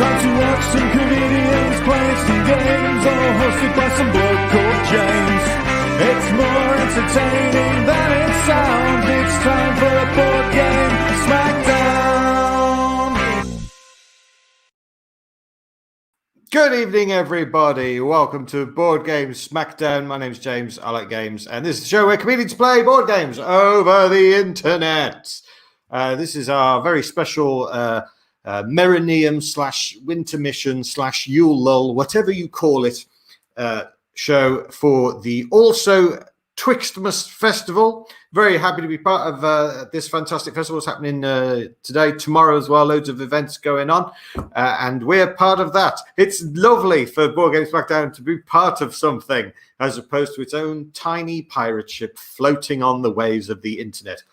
time to watch some comedians play some games, all hosted by some bloke called James. It's more entertaining than it sounds. It's time for a board game Smackdown. Good evening, everybody. Welcome to Board Games Smackdown. My name's James. I like games, and this is the show where comedians play board games over the internet. This is our very special Merineum / Winter Mission / Yule Lull, whatever you call it, show for the also Twixtmas festival. Very happy to be part of this fantastic festival. It's happening today, tomorrow as well. Loads of events going on, and we're part of that. It's lovely for Board Games Smackdown to be part of something as opposed to its own tiny pirate ship floating on the waves of the internet.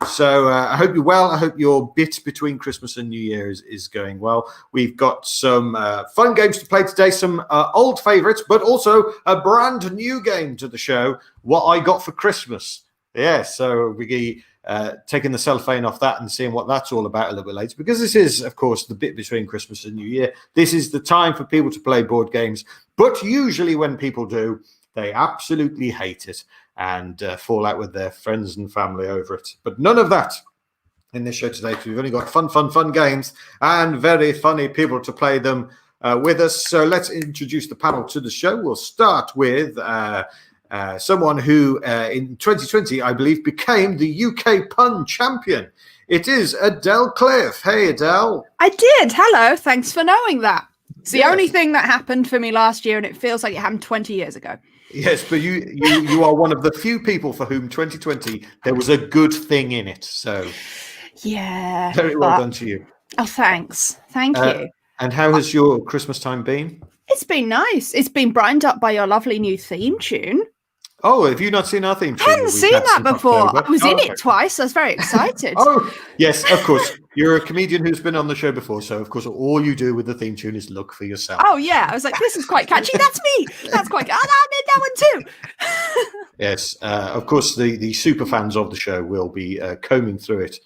So I hope you're well. I hope your bit between Christmas and New Year is going well. We've got some fun games to play today, some old favourites, but also a brand new game to the show, What I Got for Christmas. Yeah, so we're taking the cellophane off that and seeing what that's all about a little bit later, because this is, of course, the bit between Christmas and New Year. This is the time for people to play board games, but usually when people do, they absolutely hate it and fall out with their friends and family over it. But none of that in this show today, because we've only got fun games and very funny people to play them with us. So let's introduce the panel to the show. We'll start with someone who in 2020, I believe, became the UK pun champion. It is Adele Cliff. Hey, Adele. I did. Hello. Thanks for knowing that. It's the only thing that happened for me last year, and it feels like it happened 20 years ago. Yes, but you are one of the few people for whom 2020 there was a good thing in it. So yeah, very well done to you. Oh, thanks. Thank you. And how has your Christmas time been? It's been nice. It's been brightened up by your lovely new theme tune. Oh, have you not seen our theme tune? I hadn't seen that before. I was in it twice. I was very excited. Oh, yes, of course. You're a comedian who's been on the show before, so of course all you do with the theme tune is look for yourself. Oh, yeah. I was like, this is quite catchy. That's me. That's quite good. Oh, I did that one too. Yes, of course, the super fans of the show will be combing through it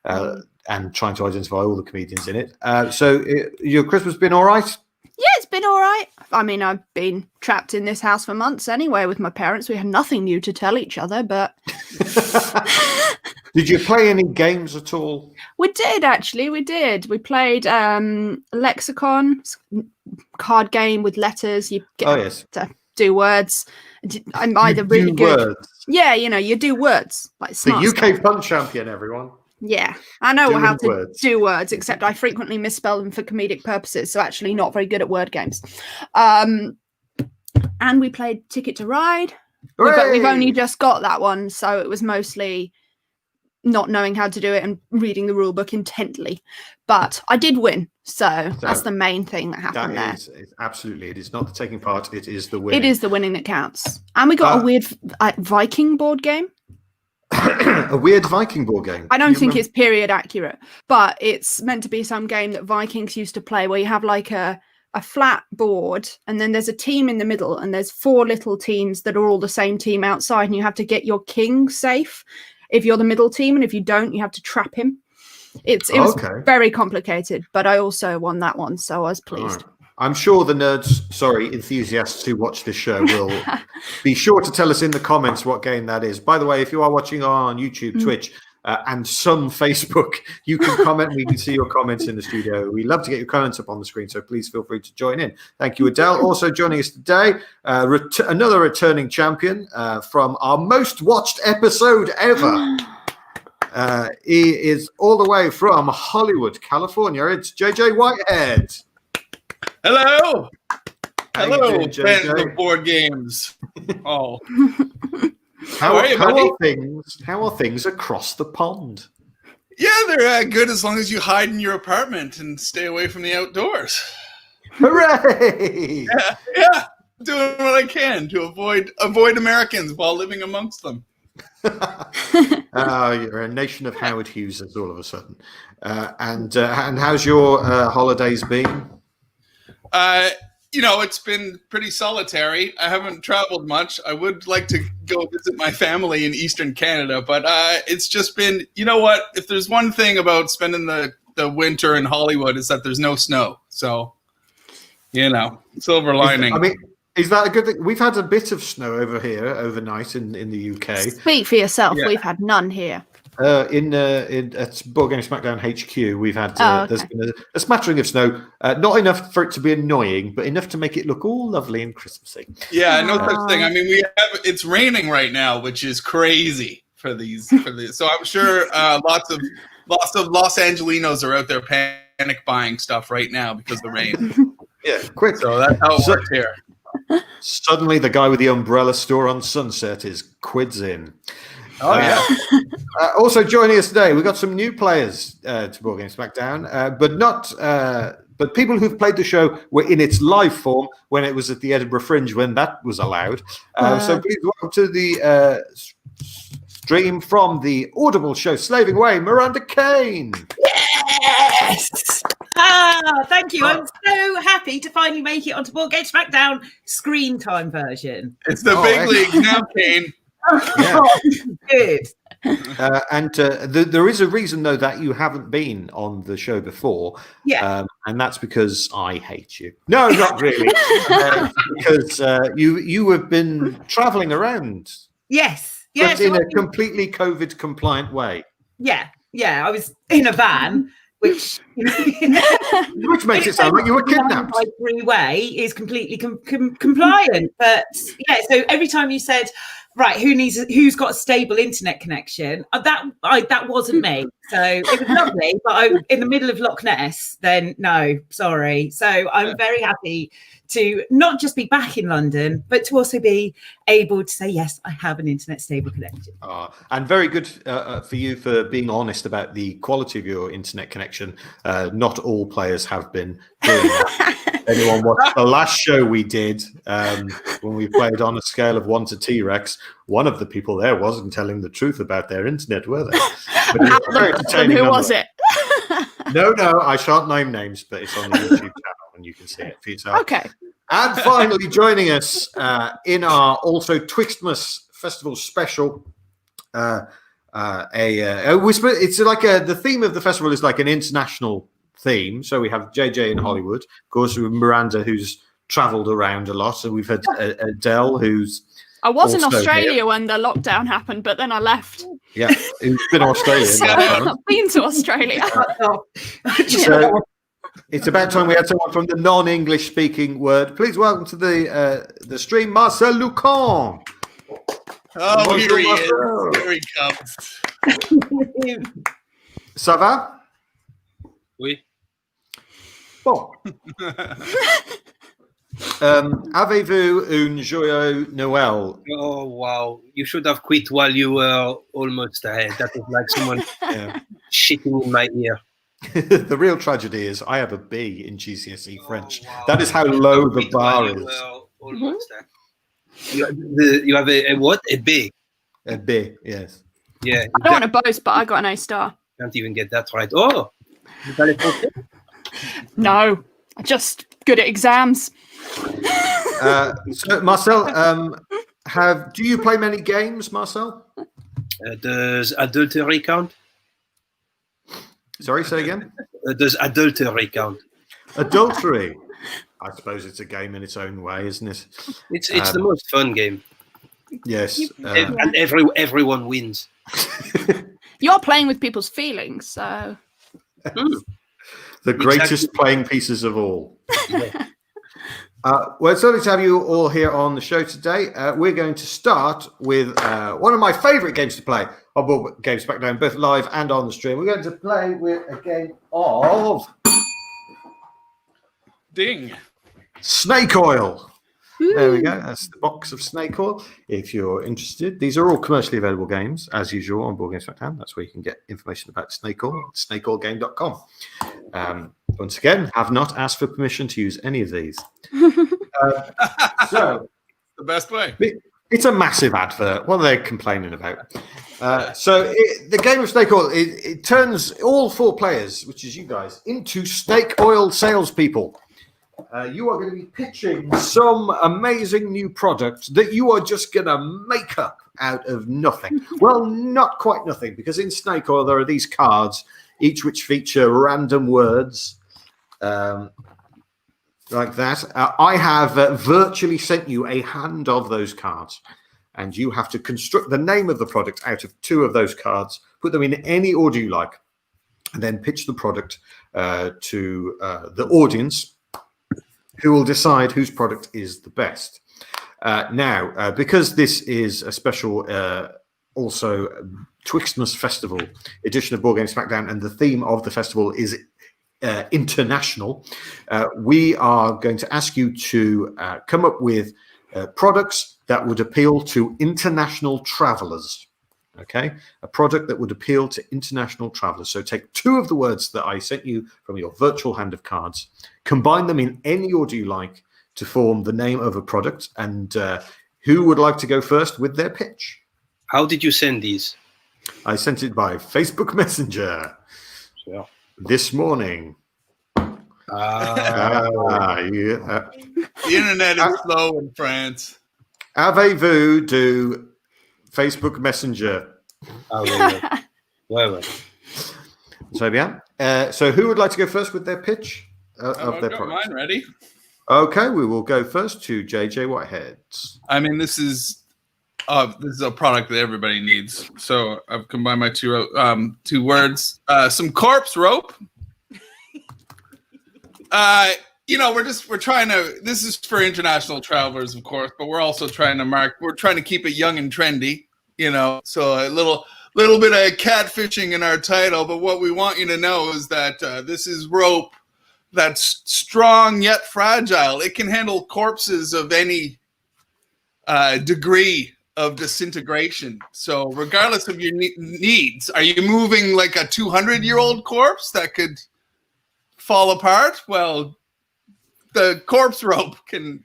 and trying to identify all the comedians in it. So your Christmas been all right? Yeah, it's been all right. I mean, I've been trapped in this house for months anyway with my parents. We had nothing new to tell each other, but... Did you play any games at all? We did, actually. We did. We played Lexicon, card game with letters. You get to do words. I'm either really good... Words. Yeah, you do words. Like smart the UK stuff. Pun champion, everyone. Yeah, I know how to do words, except I frequently misspell them for comedic purposes, so actually not very good at word games. And we played Ticket to Ride. We've only just got that one, so it was mostly not knowing how to do it and reading the rule book intently. But I did win, so that's the main thing that happened there. Absolutely, it is not the taking part, it is the winning. It is the winning that counts. And we got a weird Viking board game. A weird Viking board game. I don't think it's period accurate, but it's meant to be some game that Vikings used to play where you have like a flat board and then there's a team in the middle and there's 4 little teams that are all the same team outside, and you have to get your king safe if you're the middle team, and if you don't, you have to trap him. It was very complicated, but I also won that one, so I was pleased. Right. I'm sure the enthusiasts who watch this show will be sure to tell us in the comments what game that is. By the way, if you are watching on YouTube, Twitch, and some Facebook, you can comment. We can see your comments in the studio. We love to get your comments up on the screen, so please feel free to join in. Thank you, Adele. Also joining us today, another returning champion from our most watched episode ever. He is all the way from Hollywood, California. It's JJ Whitehead. Hello, fans of board games. Oh, how are things across the pond? Yeah, they're good as long as you hide in your apartment and stay away from the outdoors. Hooray! Yeah, doing what I can to avoid Americans while living amongst them. You're a nation of Howard Hugheses all of a sudden. And how's your holidays been? It's been pretty solitary. I haven't traveled much. I would like to go visit my family in Eastern Canada, but it's just been, you know what? If there's one thing about spending the the winter in Hollywood is that there's no snow. So, silver lining. I mean, is that a good thing? We've had a bit of snow over here overnight in the UK. Speak for yourself. Yeah. We've had none here. At Board Game Smackdown HQ, we've had there's been a smattering of snow. Not enough for it to be annoying, but enough to make it look all lovely and Christmassy. Yeah, no such thing. I mean, it's raining right now, which is crazy for these. So I'm sure lots of Los Angelinos are out there panic buying stuff right now because of the rain. Yeah, quick. So that's how it works here. Suddenly, the guy with the umbrella store on Sunset is quids in. Oh yeah. Also joining us today, we've got some new players to Board Game Smackdown, but people who've played the show were in its live form when it was at the Edinburgh Fringe when that was allowed. So please welcome to the stream from the Audible show Slaving Away, Miranda Kane. Yes! Thank you. I'm so happy to finally make it onto Board Game Smackdown screen time version. It's the big league now, Kane. Yeah. Good. And there is a reason, though, that you haven't been on the show before. Yeah. And that's because I hate you. No, not really. Because you have been traveling around. Yes. Yeah. But in a completely COVID compliant way. Yeah. Yeah. I was in a van, which makes it sound like you were kidnapped. By freeway is completely compliant. But yeah, so every time you said, right, who's got a stable internet connection? That wasn't me. So it was lovely, but in the middle of Loch Ness, then no, sorry. So I'm very happy to not just be back in London, but to also be able to say, yes, I have an internet stable connection. And very good for you for being honest about the quality of your internet connection. Not all players have been doing that. Anyone watched the last show we did when we played on a scale of 1 to T-Rex, one of the people there wasn't telling the truth about their internet, were they? Who was it? No, I shan't name names, but it's on the YouTube channel and you can see it for yourself. Okay. And finally joining us in our also Twixtmas Festival special, it's like the theme of the festival is like an international theme. So we have JJ in Hollywood, of course, with Miranda, who's travelled around a lot, and we've had Adele, who's I was in Australia when the lockdown happened, but then I left. Yeah, who's been Australian. So I've been to Australia. So it's about time we had someone from the non-English speaking word. Please welcome to the stream, Marcel Lucont. Oh, here he is. Here he comes. Ça va? Oui. Bon. Avez-vous un joyeux Noël? Oh, wow. You should have quit while you were almost ahead. That was like someone shitting in my ear. The real tragedy is I have a B in GCSE French. Wow. That is how low the bar is. Almost you have a what? A B? A B, yes. Yeah. I don't want to boast, but I got an A star. Can't even get that right. Oh! No, I'm just good at exams. So Marcel, do you play many games, Marcel? Does adultery count? Sorry, say again? Does adultery count? Adultery? I suppose it's a game in its own way, isn't it? It's the most fun game. Yes. And everyone wins. You're playing with people's feelings, so... The greatest playing pieces of all. Yeah. Well, it's lovely to have you all here on the show today. We're going to start with one of my favourite games to play on Board Game Smackdown, both live and on the stream. We're going to play with a game of... Ding. Snake Oil. There we go. That's the box of Snake Oil. If you're interested, these are all commercially available games, as usual, on Board Game Smackdown. That's where you can get information about Snake Oil, snakeoilgame.com. Once again, have not asked for permission to use any of these. So, the best way. It's a massive advert. What are they complaining about? The game of Snake Oil, it turns all four players, which is you guys, into snake oil salespeople. You are going to be pitching some amazing new product that you are just going to make up out of nothing. Well, not quite nothing, because in Snake Oil, there are these cards each which feature random words like that. I have virtually sent you a hand of those cards, and you have to construct the name of the product out of 2 of those cards, put them in any order you like, and then pitch the product to the audience, who will decide whose product is the best. Now, because this is a special also Twixtmas Festival edition of Board Game Smackdown, and the theme of the festival is international, we are going to ask you to come up with products that would appeal to international travelers. Okay, a product that would appeal to international travelers. So take 2 of the words that I sent you from your virtual hand of cards, combine them in any order you like to form the name of a product. And who would like to go first with their pitch? How did you send these? I sent it by Facebook Messenger this morning. The internet is slow in France. Avez-vous du Facebook Messenger? So bien. So who would like to go first with their pitch of their product? Mine ready. Okay, we will go first to JJ Whitehead. I mean, this is a product that everybody needs. So I've combined my 2 words. Some corpse rope. We're trying to. This is for international travelers, of course, but we're also trying to keep it young and trendy. So a little bit of catfishing in our title. But what we want you to know is that this is rope that's strong yet fragile. It can handle corpses of any degree of disintegration. So regardless of your needs, are you moving like a 200-year-old corpse that could fall apart? Well, the corpse rope can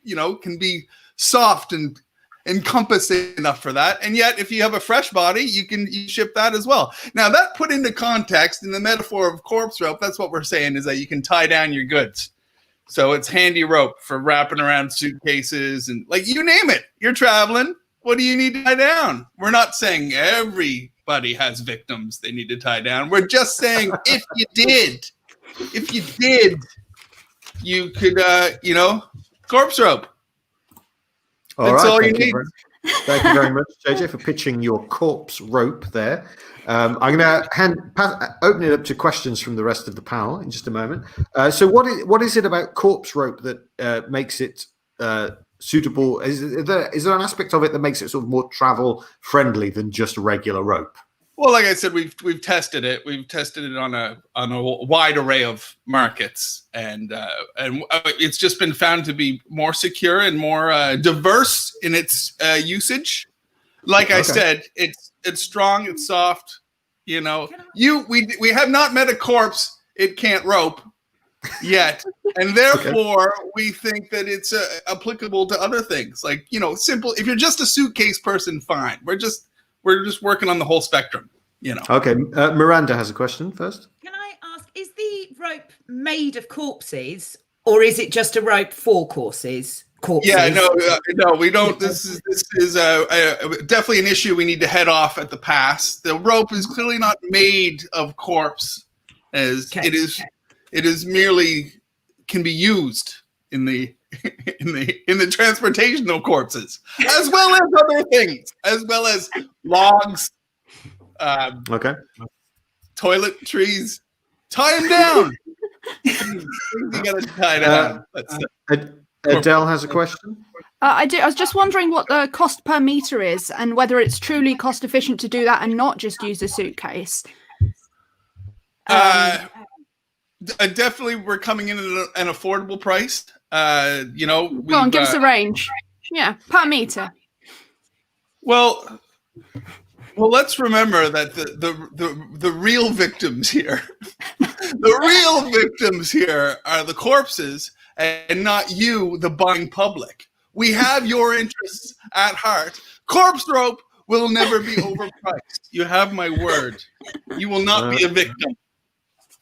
be soft and encompassing enough for that. And yet, if you have a fresh body, you ship that as well. Now, that put into context in the metaphor of corpse rope, that's what we're saying, is that you can tie down your goods. So it's handy rope for wrapping around suitcases and like you name it. You're traveling. What do you need to tie down? We're not saying everybody has victims they need to tie down. We're just saying if you did, you could, corpse rope. That's all you need. Thank you very much, JJ, for pitching your corpse rope there. I'm going to open it up to questions from the rest of the panel in just a moment. So what is it about corpse rope that makes it suitable? Is there an aspect of it that makes it sort of more travel friendly than just regular rope? Well, like I said, we've tested it. We've tested it on a wide array of markets, and it's just been found to be more secure and more diverse in its usage. Like I said, it's strong, it's soft. We have not met a corpse it can't rope yet, and therefore we think that it's applicable to other things. Like simple. If you're just a suitcase person, fine. We're just working on the whole spectrum, Okay, Miranda has a question first. Can I ask, is the rope made of corpses, or is it just a rope for corpses? Yeah, no, we don't. This is definitely an issue we need to head off at the pass. The rope is clearly not made of corpse, as it is merely can be used in the transportation of corpses, as well as other things, as well as logs, toiletries. Tie them down. You gotta tie down. Adele has a question. I do. I was just wondering what the cost per meter is, and whether it's truly cost efficient to do that and not just use a suitcase. Definitely, we're coming in at an affordable price. Go on, give us a range. Yeah, per meter. Well, let's remember that the real victims here, are the corpses and not you, the buying public. We have your interests at heart. Corpse rope will never be overpriced. You have my word. You will not be a victim.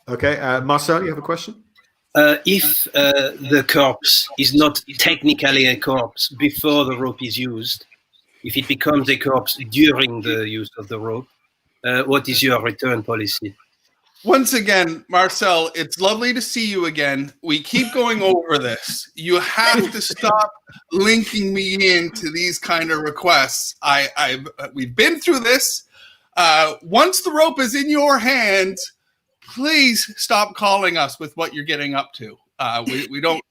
Okay, Marcel, you have a question? If the corpse is not technically a corpse before the rope is used, if it becomes a corpse during the use of the rope, what is your return policy? Once again, Marcel, it's lovely to see you again. We keep going over this. You have to stop linking me into these kind of requests. We've been through this. Once the rope is in your hand, please stop calling us with what you're getting up to. We don't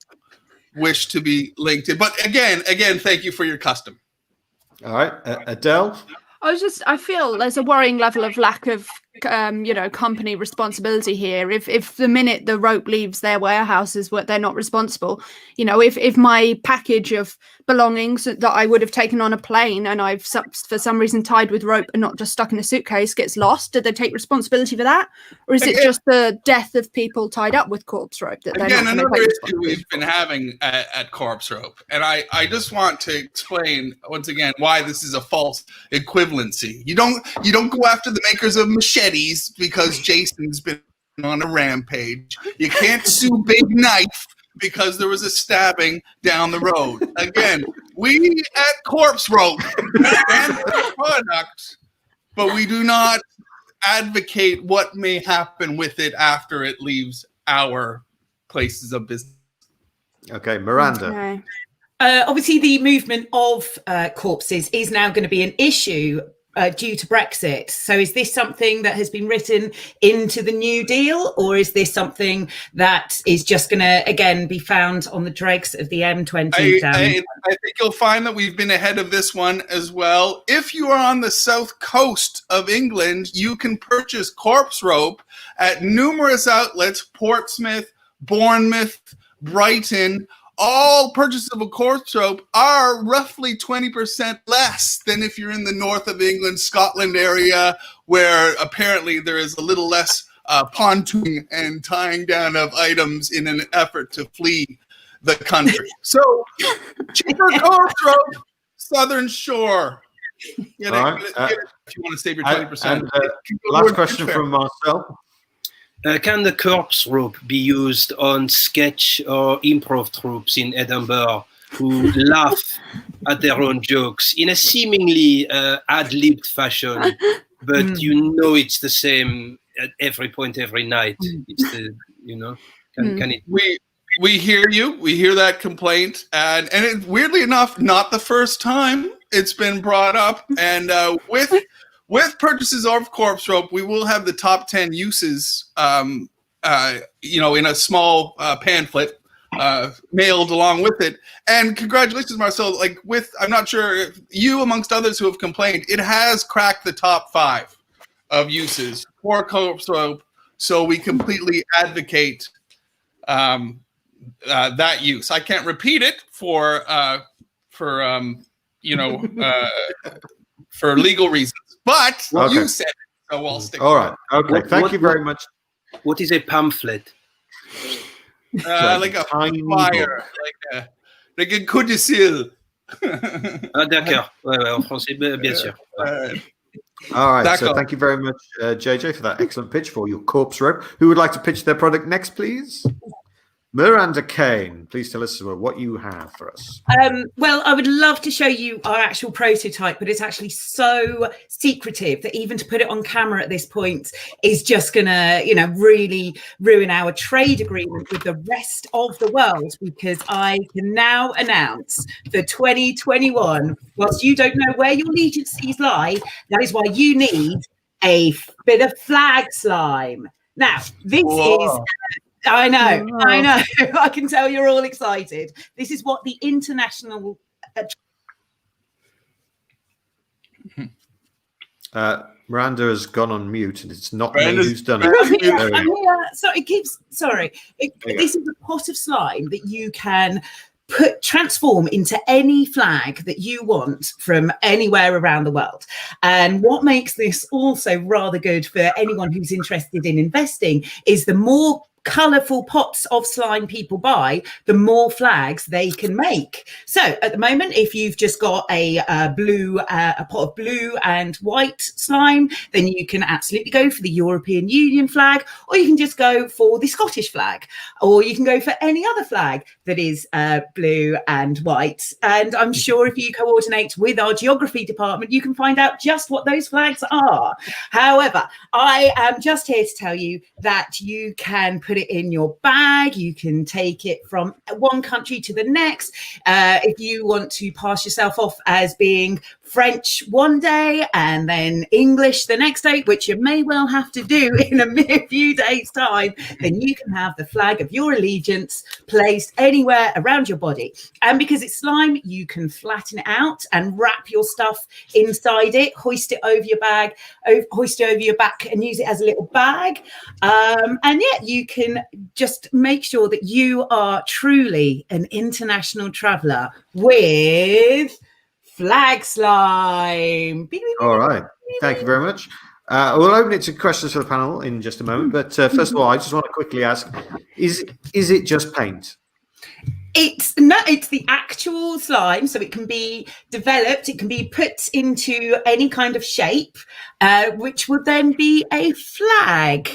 wish to be linked in. But again, thank you for your custom. All right, Adele. I feel there's a worrying level of lack of, company responsibility here. If the minute the rope leaves their warehouses, they're not responsible. If my package of belongings that I would have taken on a plane and I've for some reason tied with rope and not just stuck in a suitcase gets lost, did they take responsibility for that, or is it just the death of people tied up with corpse rope that they're not another take issue we've been having at corpse rope, and I just want to explain once again why this is a false equivalency. You don't go after the makers of machetes because Jason's been on a rampage. You can't sue Big Knife because there was a stabbing down the road. Again, we at Corpse Rope stand for the product, but we do not advocate what may happen with it after it leaves our places of business. Okay, Miranda. Okay. Obviously, the movement of corpses is now going to be an issue due to Brexit. So is this something that has been written into the New Deal, or is this something that is just going to, again, be found on the dregs of the M20? I think you'll find that we've been ahead of this one as well. If you are on the south coast of England, you can purchase corpse rope at numerous outlets: Portsmouth, Bournemouth, Brighton. All purchases of a corpse rope are roughly 20% less than if you're in the north of England, Scotland area, where apparently there is a little less pontooning and tying down of items in an effort to flee the country. So, cheaper corpse rope, Southern Shore. Get it if you want to save your 20%. Last question from Marcel. Can the corpse rope be used on sketch or improv troupes in Edinburgh who laugh at their own jokes in a seemingly ad-libbed fashion, but it's the same at every point every night? It's the, can it? We hear you. We hear that complaint, and it, weirdly enough, not the first time it's been brought up. And with purchases of corpse rope, we will have the top 10 uses, in a small pamphlet mailed along with it. And congratulations, Marcel. I'm not sure if you, amongst others who have complained, it has cracked the top 5 of uses for corpse rope. So we completely advocate that use. I can't repeat it for legal reasons. But you said it, so I'll stick. All right. Okay. Thank you very much. What is a pamphlet? Like a flyer, like a codicile. D'accord. Ouais, en français, bien sûr. All right. So thank you very much, JJ, for that excellent pitch for your corpse rope. Who would like to pitch their product next, please? Miranda Kane, please tell us what you have for us. Well, I would love to show you our actual prototype, but it's actually so secretive that even to put it on camera at this point is just going to, really ruin our trade agreement with the rest of the world, because I can now announce for 2021, whilst you don't know where your legacies lie, that is why you need a bit of flag slime. Now, this is... I know. I can tell you're all excited. This is what the international... Miranda has gone on mute, and it's not me who's done it. I'm here. Sorry. This is a pot of slime that you can transform into any flag that you want from anywhere around the world. And what makes this also rather good for anyone who's interested in investing is the more colourful pots of slime people buy, the more flags they can make. So at the moment, if you've just got a pot of blue and white slime, then you can absolutely go for the European Union flag, or you can just go for the Scottish flag, or you can go for any other flag that is blue and white. And I'm sure if you coordinate with our geography department, you can find out just what those flags are. However, I am just here to tell you that you can put it in your bag. You can take it from one country to the next. If you want to pass yourself off as being French one day and then English the next day, which you may well have to do in a mere few days' time, then you can have the flag of your allegiance placed anywhere around your body. And because it's slime, you can flatten it out and wrap your stuff inside it, hoist it over your bag, hoist it over your back and use it as a little bag. And yeah, you can just make sure that you are truly an international traveller with flag slime. All right. Thank you very much. We'll open it to questions for the panel in just a moment. But first of all, I just want to quickly ask, is it just paint? It's the actual slime, so it can be developed, it can be put into any kind of shape, which would then be a flag.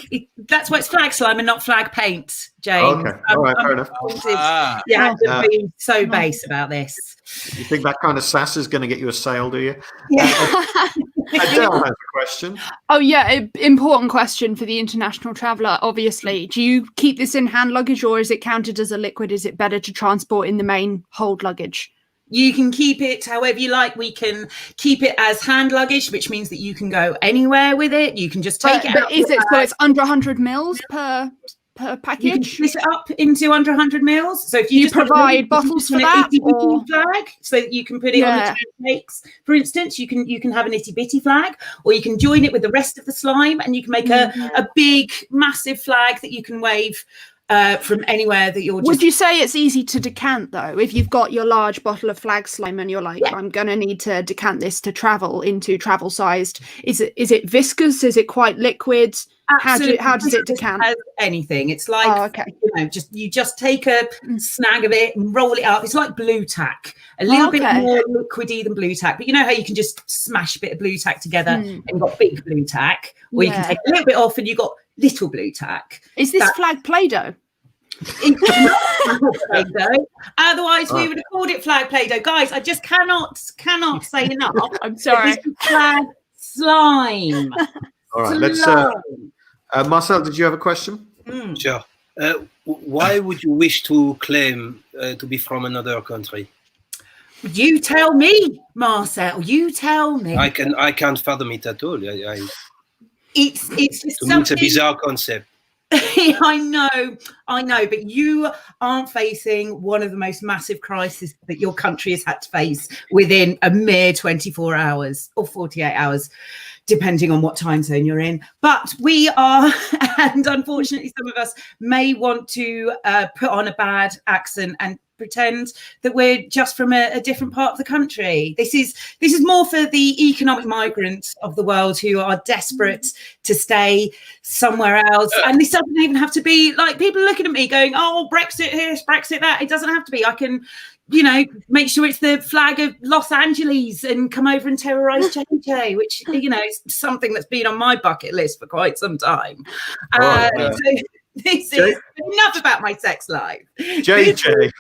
That's why it's flag slime and not flag paint, James. Okay, all right, fair enough. Yeah, I'm being so base about this. You think that kind of sass is going to get you a sale, do you? Yeah. Adele has a question. Oh yeah, important question for the international traveller. Obviously, do you keep this in hand luggage, or is it counted as a liquid? Is it better to transport in the main hold luggage? You can keep it however you like. We can keep it as hand luggage, which means that you can go anywhere with it. You can just take it out. But is it so? It's under 100 mils per package. You can split it up into under 100 mils. So if you just provide bottles for that, or flag, so that you can put it on the cakes, for instance, you can have an itty bitty flag, or you can join it with the rest of the slime, and you can make a big, massive flag that you can wave from anywhere that you're. Would you say it's easy to decant though? If you've got your large bottle of flag slime and you're like, I'm going to need to decant this to travel into travel sized. Is it viscous? Is it quite liquid? How does it decant? As anything. It's like, you just take a snag of it and roll it up. It's like blue tack, a little bit more liquidy than blue tack. But you know how you can just smash a bit of blue tack together and you've got big blue tack, or you can take a little bit off and you've got little blue tack. Is this flag Play-Doh? It's not Play-Doh. Otherwise, we would have called it flag Play-Doh. Guys, I just cannot say enough. I'm sorry. This is flag slime. All right, let's. Marcel, did you have a question? Sure. Why would you wish to claim to be from another country? You tell me, Marcel. You tell me. I can't fathom it at all. It's just to something. Me, it's a bizarre concept. I know, but you aren't facing one of the most massive crises that your country has had to face within a mere 24 hours or 48 hours, depending on what time zone you're in. But we are, and unfortunately, some of us may want to put on a bad accent and pretend that we're just from a different part of the country. This is more for the economic migrants of the world who are desperate to stay somewhere else. And this doesn't even have to be like people looking at me going, oh, Brexit here, Brexit that. It doesn't have to be. I can, make sure it's the flag of Los Angeles and come over and terrorize JJ, which, is something that's been on my bucket list for quite some time. This is enough about my sex life. JJ.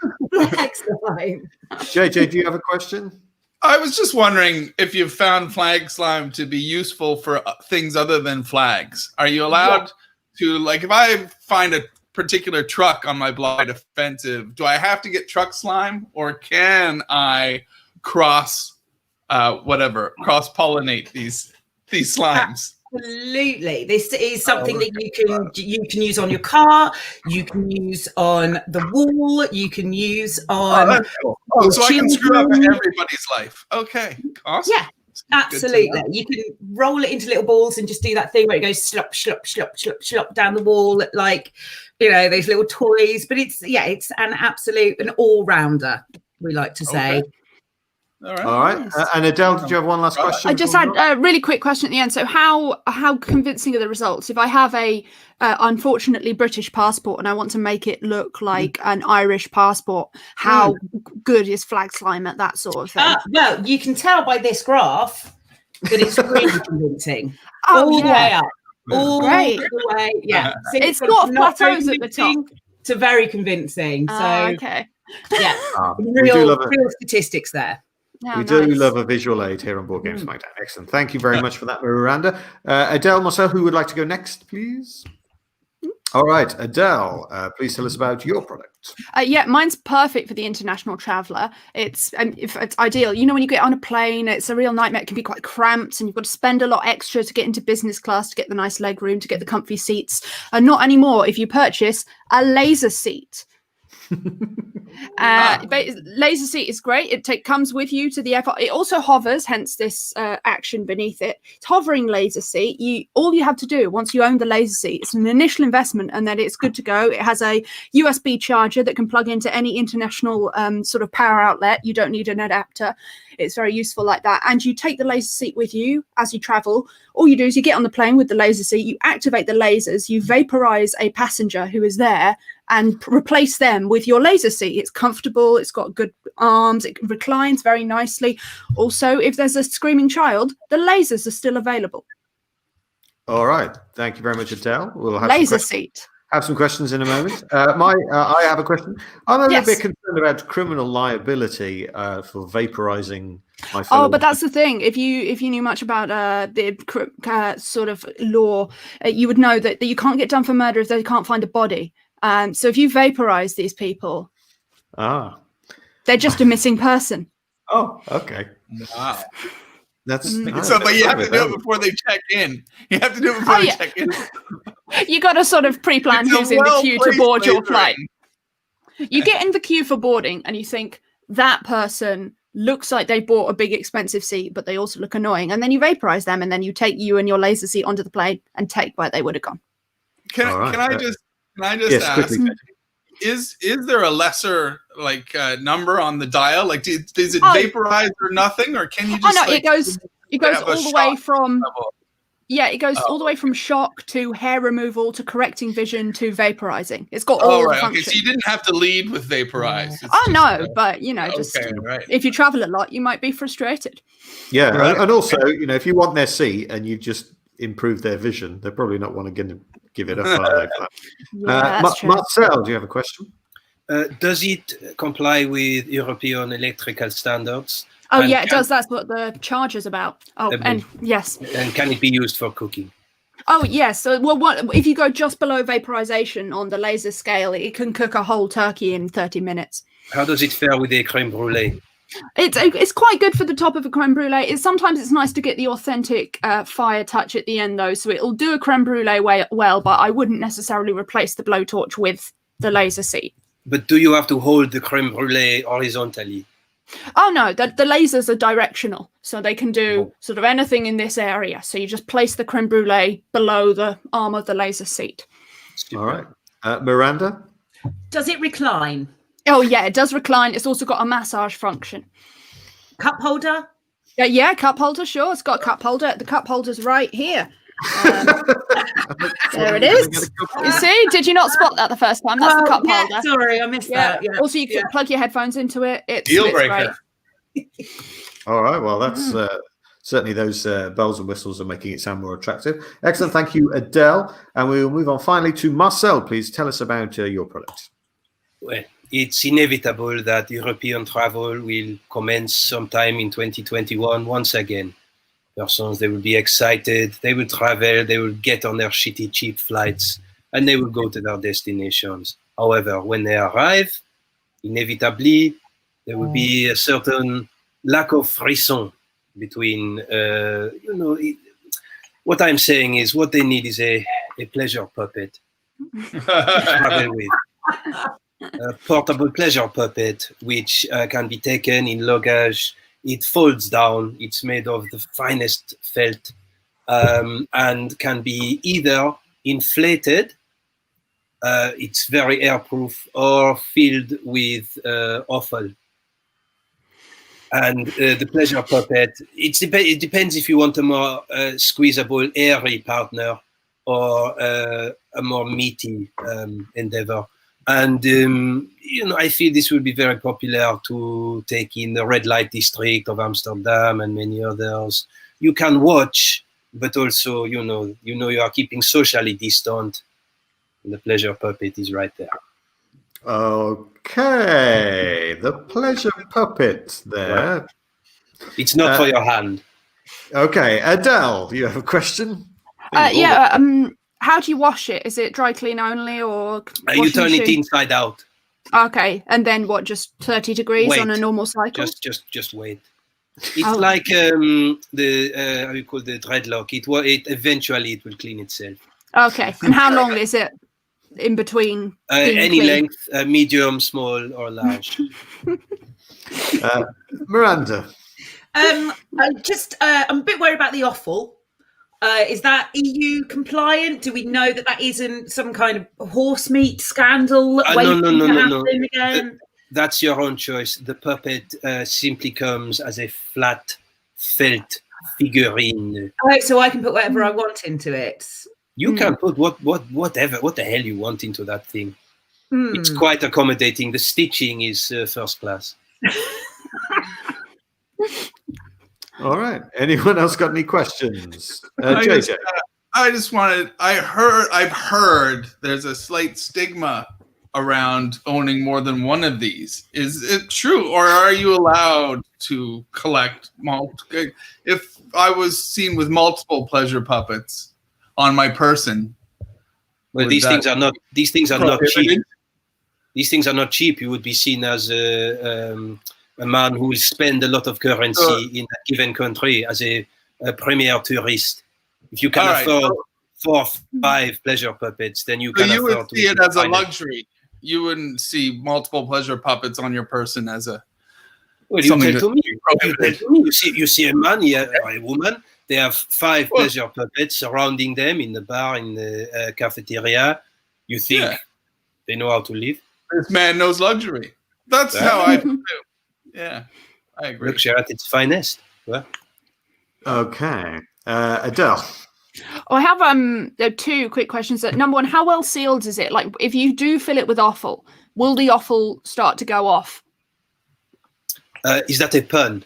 Sex life. JJ, do you have a question? I was just wondering if you've found flag slime to be useful for things other than flags. Are you allowed to, like, if I find a particular truck on my blog offensive, do I have to get truck slime, or can I cross-pollinate these slimes? Absolutely. This is something that you can use on your car, you can use on the wall, you can use on so I can screw up everybody's life. Okay. Awesome. Yeah, absolutely. You can roll it into little balls and just do that thing where it goes slop, slop, slop, slop, slop down the wall, like, those little toys. But it's an all-rounder, we like to say. All right. Nice. And Adele, did you have one last question? I just had a really quick question at the end. So how convincing are the results? If I have a unfortunately British passport and I want to make it look like an Irish passport, how good is Flag Slime at that sort of thing? Well, you can tell by this graph that it's really convincing. Oh, all the way up. All Great. the way. Yeah. So It's got not very plateaus at the top. convincing to very convincing. So Okay. yeah. we do love it. Real statistics there. Yeah, We do nice. love a visual aid here on Board Games Smackdown. Excellent. Thank you very much for that, Miranda. Adele, Marcel, who would like to go next, please? All right, Adele, please tell us about your product. Yeah, mine's perfect for the international traveller. It's if it's ideal. You know, when you get on a plane, it's a real nightmare. It can be quite cramped, and you've got to spend a lot extra to get into business class, to get the nice leg room, to get the comfy seats. Not anymore. If you purchase a laser seat. Laser seat is great. It comes with you to the airport. It also hovers, hence this action beneath it. It's hovering laser seat. All you have to do once you own the laser seat, it's an initial investment, and then it's good to go. It has a USB charger that can plug into any international sort of power outlet. You don't need an adapter. It's very useful like that. And you take the laser seat with you as you travel. All you do is you get on the plane with the laser seat, you activate the lasers, you vaporize a passenger who is there and replace them with your laser seat. It's comfortable, it's got good arms, it reclines very nicely. Also, if there's a screaming child, the lasers are still available. All right. Thank you very much, Adele. We'll have Laser seat. Have some questions in a moment. I have a question. I'm a little bit concerned about criminal liability for vaporizing my fellow. Oh, but that's the thing. If you knew much about the sort of law, you would know that you can't get done for murder if they can't find a body. So if you vaporize these people, they're just a missing person. Oh, okay. Wow. That's but you have to do it before they check in. You have to do it before they check in. You got to sort of pre-plan who's in the queue to board your flight. You get in the queue for boarding and you think that person looks like they bought a big expensive seat, but they also look annoying. And then you vaporize them, and then you take you and your laser seat onto the plane and take where they would have gone. Can I just ask? Quickly. Is there a lesser number on the dial? Like, does it vaporize or nothing, or can you just? Oh no, it goes all the way from level? it goes all the way from shock to hair removal to correcting vision to vaporizing. It's got all the functions. Okay, so you didn't have to lead with vaporize. But if you travel a lot, you might be frustrated. Yeah, right. And also, if you want their seat and you just improve their vision, they're probably not going to give it up. Marcel, do you have a question? Does it comply with European electrical standards? Oh, yeah, it does. That's what the charge is about. Oh, and yes. And can it be used for cooking? Oh, yes. So, if you go just below vaporization on the laser scale, it can cook a whole turkey in 30 minutes. How does it fare with a creme brulee? It's quite good for the top of a creme brulee. Sometimes it's nice to get the authentic fire touch at the end, though. So it'll do a creme brulee well, but I wouldn't necessarily replace the blowtorch with the laser seat. But do you have to hold the creme brulee horizontally? Oh, no, the lasers are directional. So they can do sort of anything in this area. So you just place the creme brulee below the arm of the laser seat. All right. Miranda? Does it recline? Oh, yeah, it does recline. It's also got a massage function. Cup holder? Yeah, cup holder, sure. It's got a cup holder. The cup holder's right here. There it is. You see? Did you not spot that the first time? That's the cup holder. Sorry, I missed that. Yeah. Also, you can plug your headphones into it. It's deal breaker. Great. All right. Well, that's certainly those bells and whistles are making it sound more attractive. Excellent. Thank you, Adele. And we will move on finally to Marcel. Please tell us about your product. Well, it's inevitable that European travel will commence sometime in 2021 once again. Persons, they will be excited, they will travel, they will get on their shitty, cheap flights, and they will go to their destinations. However, when they arrive, inevitably, there will be a certain lack of frisson between, what I'm saying is what they need is a pleasure puppet to travel with. A portable pleasure puppet, which can be taken in luggage. It folds down. It's made of the finest felt and can be either inflated, it's very airproof, or filled with offal. And the pleasure puppet, it depends if you want a more squeezable, airy partner or a more meaty endeavor. And, I feel this will be very popular to take in the red light district of Amsterdam and many others. You can watch, but also, you are keeping socially distant. And the pleasure puppet is right there. Okay, the pleasure puppet there. It's not for your hand. Okay, Adele, you have a question? How do you wash it? Is it dry clean only, or you turn it inside out? Okay, and then what? Just 30 degrees on a normal cycle? Just wait. It's like the how you call the dreadlock. It eventually it will clean itself. Okay, and how long is it in between? Any length, medium, small, or large. Miranda. I'm a bit worried about the offal. Is that EU compliant? Do we know that isn't some kind of horse meat scandal? No. Again? That's your own choice. The puppet simply comes as a flat felt figurine. Oh, so I can put whatever I want into it. You can put what the hell you want into that thing. It's quite accommodating. The stitching is first class. All right. Anyone else got any questions? JJ. I've heard there's a slight stigma around owning more than one of these. Is it true, or are you allowed to collect multiple? If I was seen with multiple pleasure puppets on my person, well, these things are not cheap. These things are not cheap. You would be seen as a man who will spend a lot of currency in a given country as a premier tourist. If you can afford 4 or 5 pleasure puppets, then you can afford. You would see it as a luxury. You wouldn't see multiple pleasure puppets on your person as a. Well, you tell to me. You see a man or a woman. They have 5 pleasure puppets surrounding them in the bar, in the cafeteria. You think they know how to live? This man knows luxury. That's how I feel. Yeah, I agree. Luxury at its finest. Yeah. Okay, Adele. I have 2 quick questions. Number one, how well sealed is it? Like, if you do fill it with offal, will the offal start to go off? Is that a pun?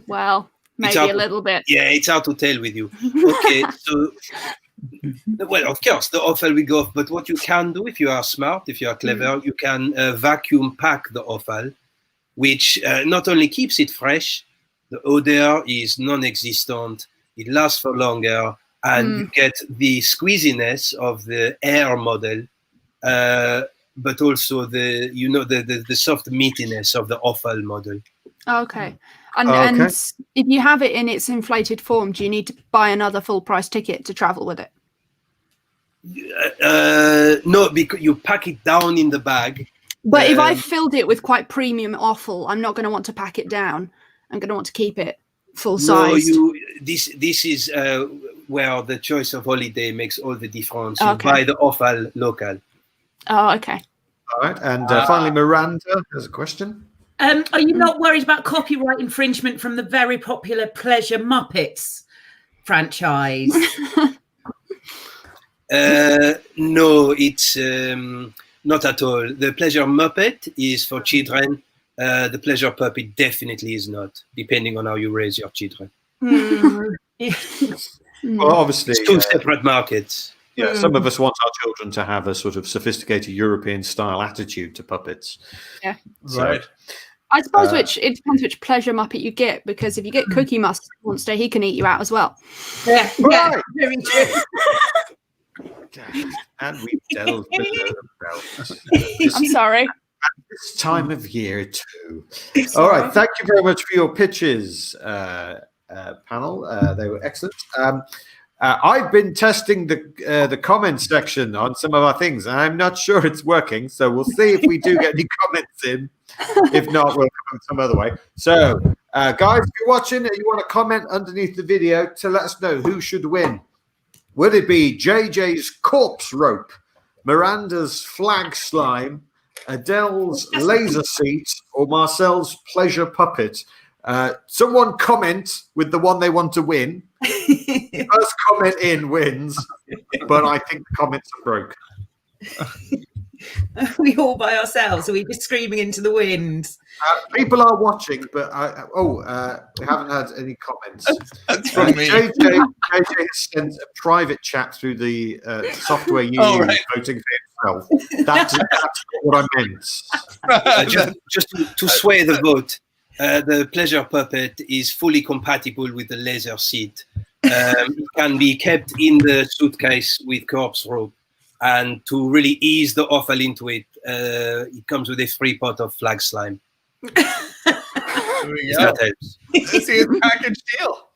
Well, maybe a little bit. Yeah, it's hard to tell with you. Okay, so well, of course, the offal will go off. But what you can do, if you are smart, if you are clever, you can vacuum pack the offal, which not only keeps it fresh, the odor is non-existent. It lasts for longer, and you get the squeeziness of the air model, but also the soft meatiness of the offal model. Okay. And if you have it in its inflated form, do you need to buy another full price ticket to travel with it? No, because you pack it down in the bag. But if I filled it with quite premium offal, I'm not going to want to pack it down. I'm going to want to keep it full size. No, this is where the choice of holiday makes all the difference. You buy the offal local. Oh, okay. All right, and finally, Miranda has a question. Are you not worried about copyright infringement from the very popular Pleasure Muppets franchise? No, it's not at all. The Pleasure Muppet is for children. The pleasure puppet definitely is not, depending on how you raise your children. Well, obviously, it's 2 separate markets. Yeah, some of us want our children to have a sort of sophisticated European-style attitude to puppets. Yeah, right. I suppose it depends which pleasure Muppet you get, because if you get Cookie Monster, he can eat you out as well. Yeah, right. Very true. And we delved I'm sorry. At this time of year too. All right, thank you very much for your pitches, panel. They were excellent. I've been testing the comments section on some of our things, and I'm not sure it's working. So we'll see if we do get any comments in. If not, we'll come some other way. So, guys, if you're watching and you want to comment underneath the video to let us know who should win, would it be JJ's corpse rope, Miranda's flag slime, Adele's laser seat, or Marcel's pleasure puppet. Someone comment with the one they want to win. First comment in wins, but I think the comments are broken. Are we all by ourselves? Are we just screaming into the wind? People are watching, but we haven't had any comments. That's from me. JJ has sent a private chat through the software you use, voting for himself. That's what I meant. Just to sway the vote, the pleasure puppet is fully compatible with the laser seat. It can be kept in the suitcase with corpse rope. And to really ease the offal into it, it comes with a free pot of flag slime. There we go. That helps. This is a package deal.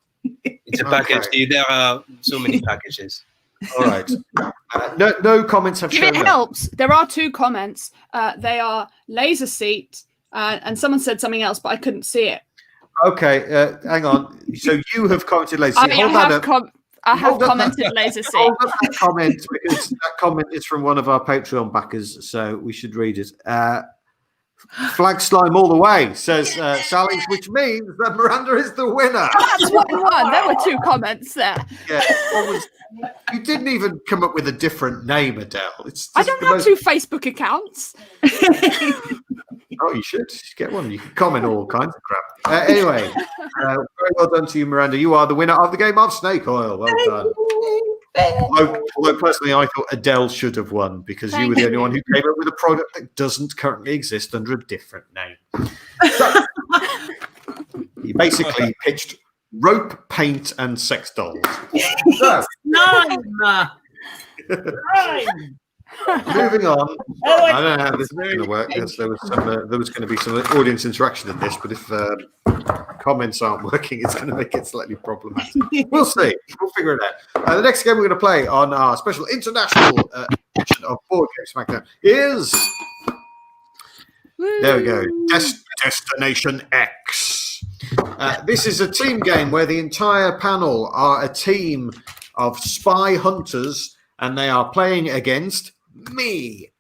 It's a package deal. There are so many packages. All right. No comments have shown If it helps, there are 2 comments. They are laser seat, and someone said something else, but I couldn't see it. Okay, hang on. So you have commented laser seat. Hold that up. I have commented laser seat. Hold up that comment, because that comment is from one of our Patreon backers, so we should read it. Flag slime all the way, says Sally, which means that Miranda is the winner. That's 1-1. There were 2 comments there. Yeah, you didn't even come up with a different name, Adele. I don't have 2 Facebook accounts. Oh, you should get one. You can comment all kinds of crap. Anyway, very well done to you, Miranda. You are the winner of the game of Snake Oil. Well done. Although personally, I thought Adele should have won, because you were the only one who came up with a product that doesn't currently exist under a different name. So, you basically pitched rope, paint, and sex dolls. So, moving on. I don't know how this is going to work, because there was going to be some audience interaction in this, but if comments aren't working, it's going to make it slightly problematic. We'll see. We'll figure it out. The next game we're going to play on our special international edition of Board Game Smackdown is... There we go. Destination X. This is a team game where the entire panel are a team of spy hunters, and they are playing against me,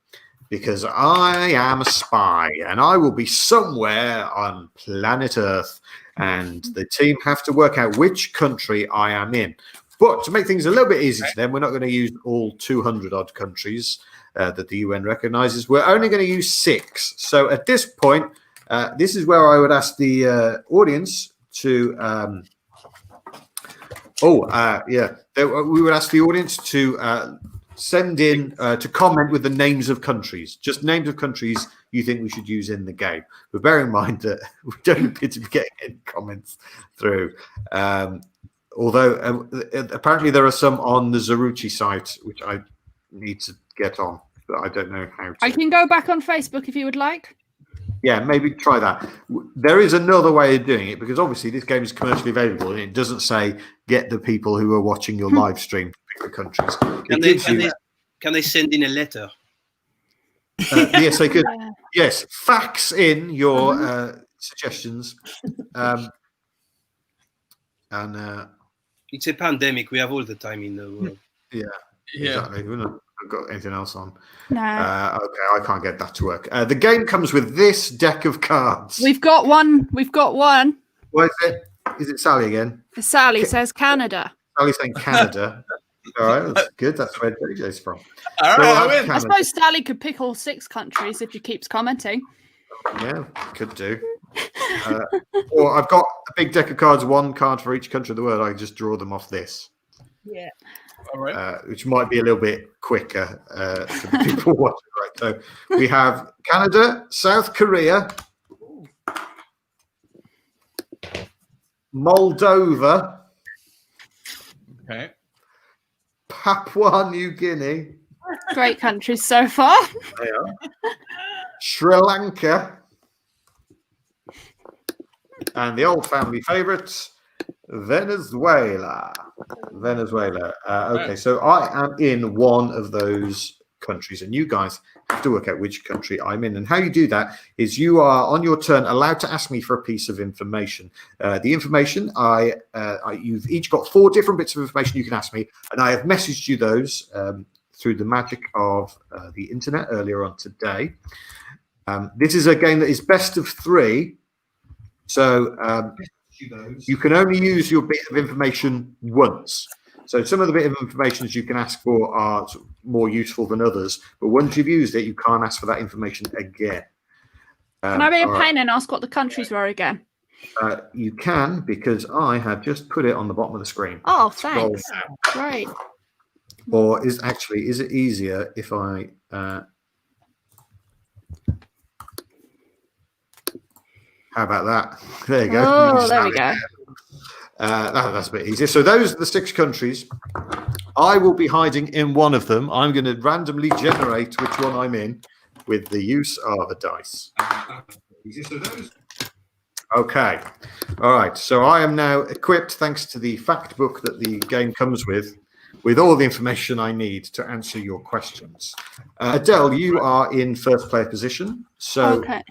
because I am a spy and I will be somewhere on planet Earth, and the team have to work out which country I am in. But to make things a little bit easier to them, we're not going to use all 200 odd countries that the UN recognizes. We're only going to use 6. So at this point, this is where I would ask the audience to we would ask the audience to send in to comment with the names of countries, just names of countries you think we should use in the game. But bear in mind that we don't appear to be getting any comments through. Although apparently there are some on the Zaruchi site, which I need to get on, but I don't know how to. I can go back on Facebook if you would like. Yeah, maybe try that. There is another way of doing it, because obviously this game is commercially available, and it doesn't say get the people who are watching your live stream to pick the countries. Can they send in a letter? Yes, they could. Yes, fax in your suggestions. And it's a pandemic. We have all the time in the world. Yeah, exactly. We've not got anything else on. No. Okay, I can't get that to work. The game comes with this deck of cards. We've got one. What is it? Is it Sally again? Sally says Canada. Sally's saying Canada. All right, that's good. That's where JJ's from. All right, I suppose Sally could pick all 6 countries if she keeps commenting. Yeah, could do. Or I've got a big deck of cards, 1 card for each country of the world. I can just draw them off this. Yeah. All right. Which might be a little bit quicker for the people watching. Right. So we have Canada, South Korea, Moldova, Okay. Papua New Guinea. Great countries so far. They are. Sri Lanka. And the old family favourites, Venezuela. Okay, so I am in one of those countries, and you guys have to work out which country I'm in. And how you do that is you are, on your turn, allowed to ask me for a piece of information. The information, you've each got 4 different bits of information you can ask me, and I have messaged you those through the magic of the internet earlier on today. This is a game that is best of 3. So you can only use your bit of information once. So some of the bit of information you can ask for are more useful than others. But once you've used it, you can't ask for that information again. Can I be a pain and ask what the countries were again? You can, because I have just put it on the bottom of the screen. Oh, thanks. Great. Or is it easier if I... how about that? There you go. Oh, there we go. That's a bit easier. So those are the 6 countries. I will be hiding in one of them. I'm going to randomly generate which one I'm in with the use of a dice. Okay. All right. So I am now equipped, thanks to the fact book that the game comes with all the information I need to answer your questions. Adele, you are in first player position. So okay.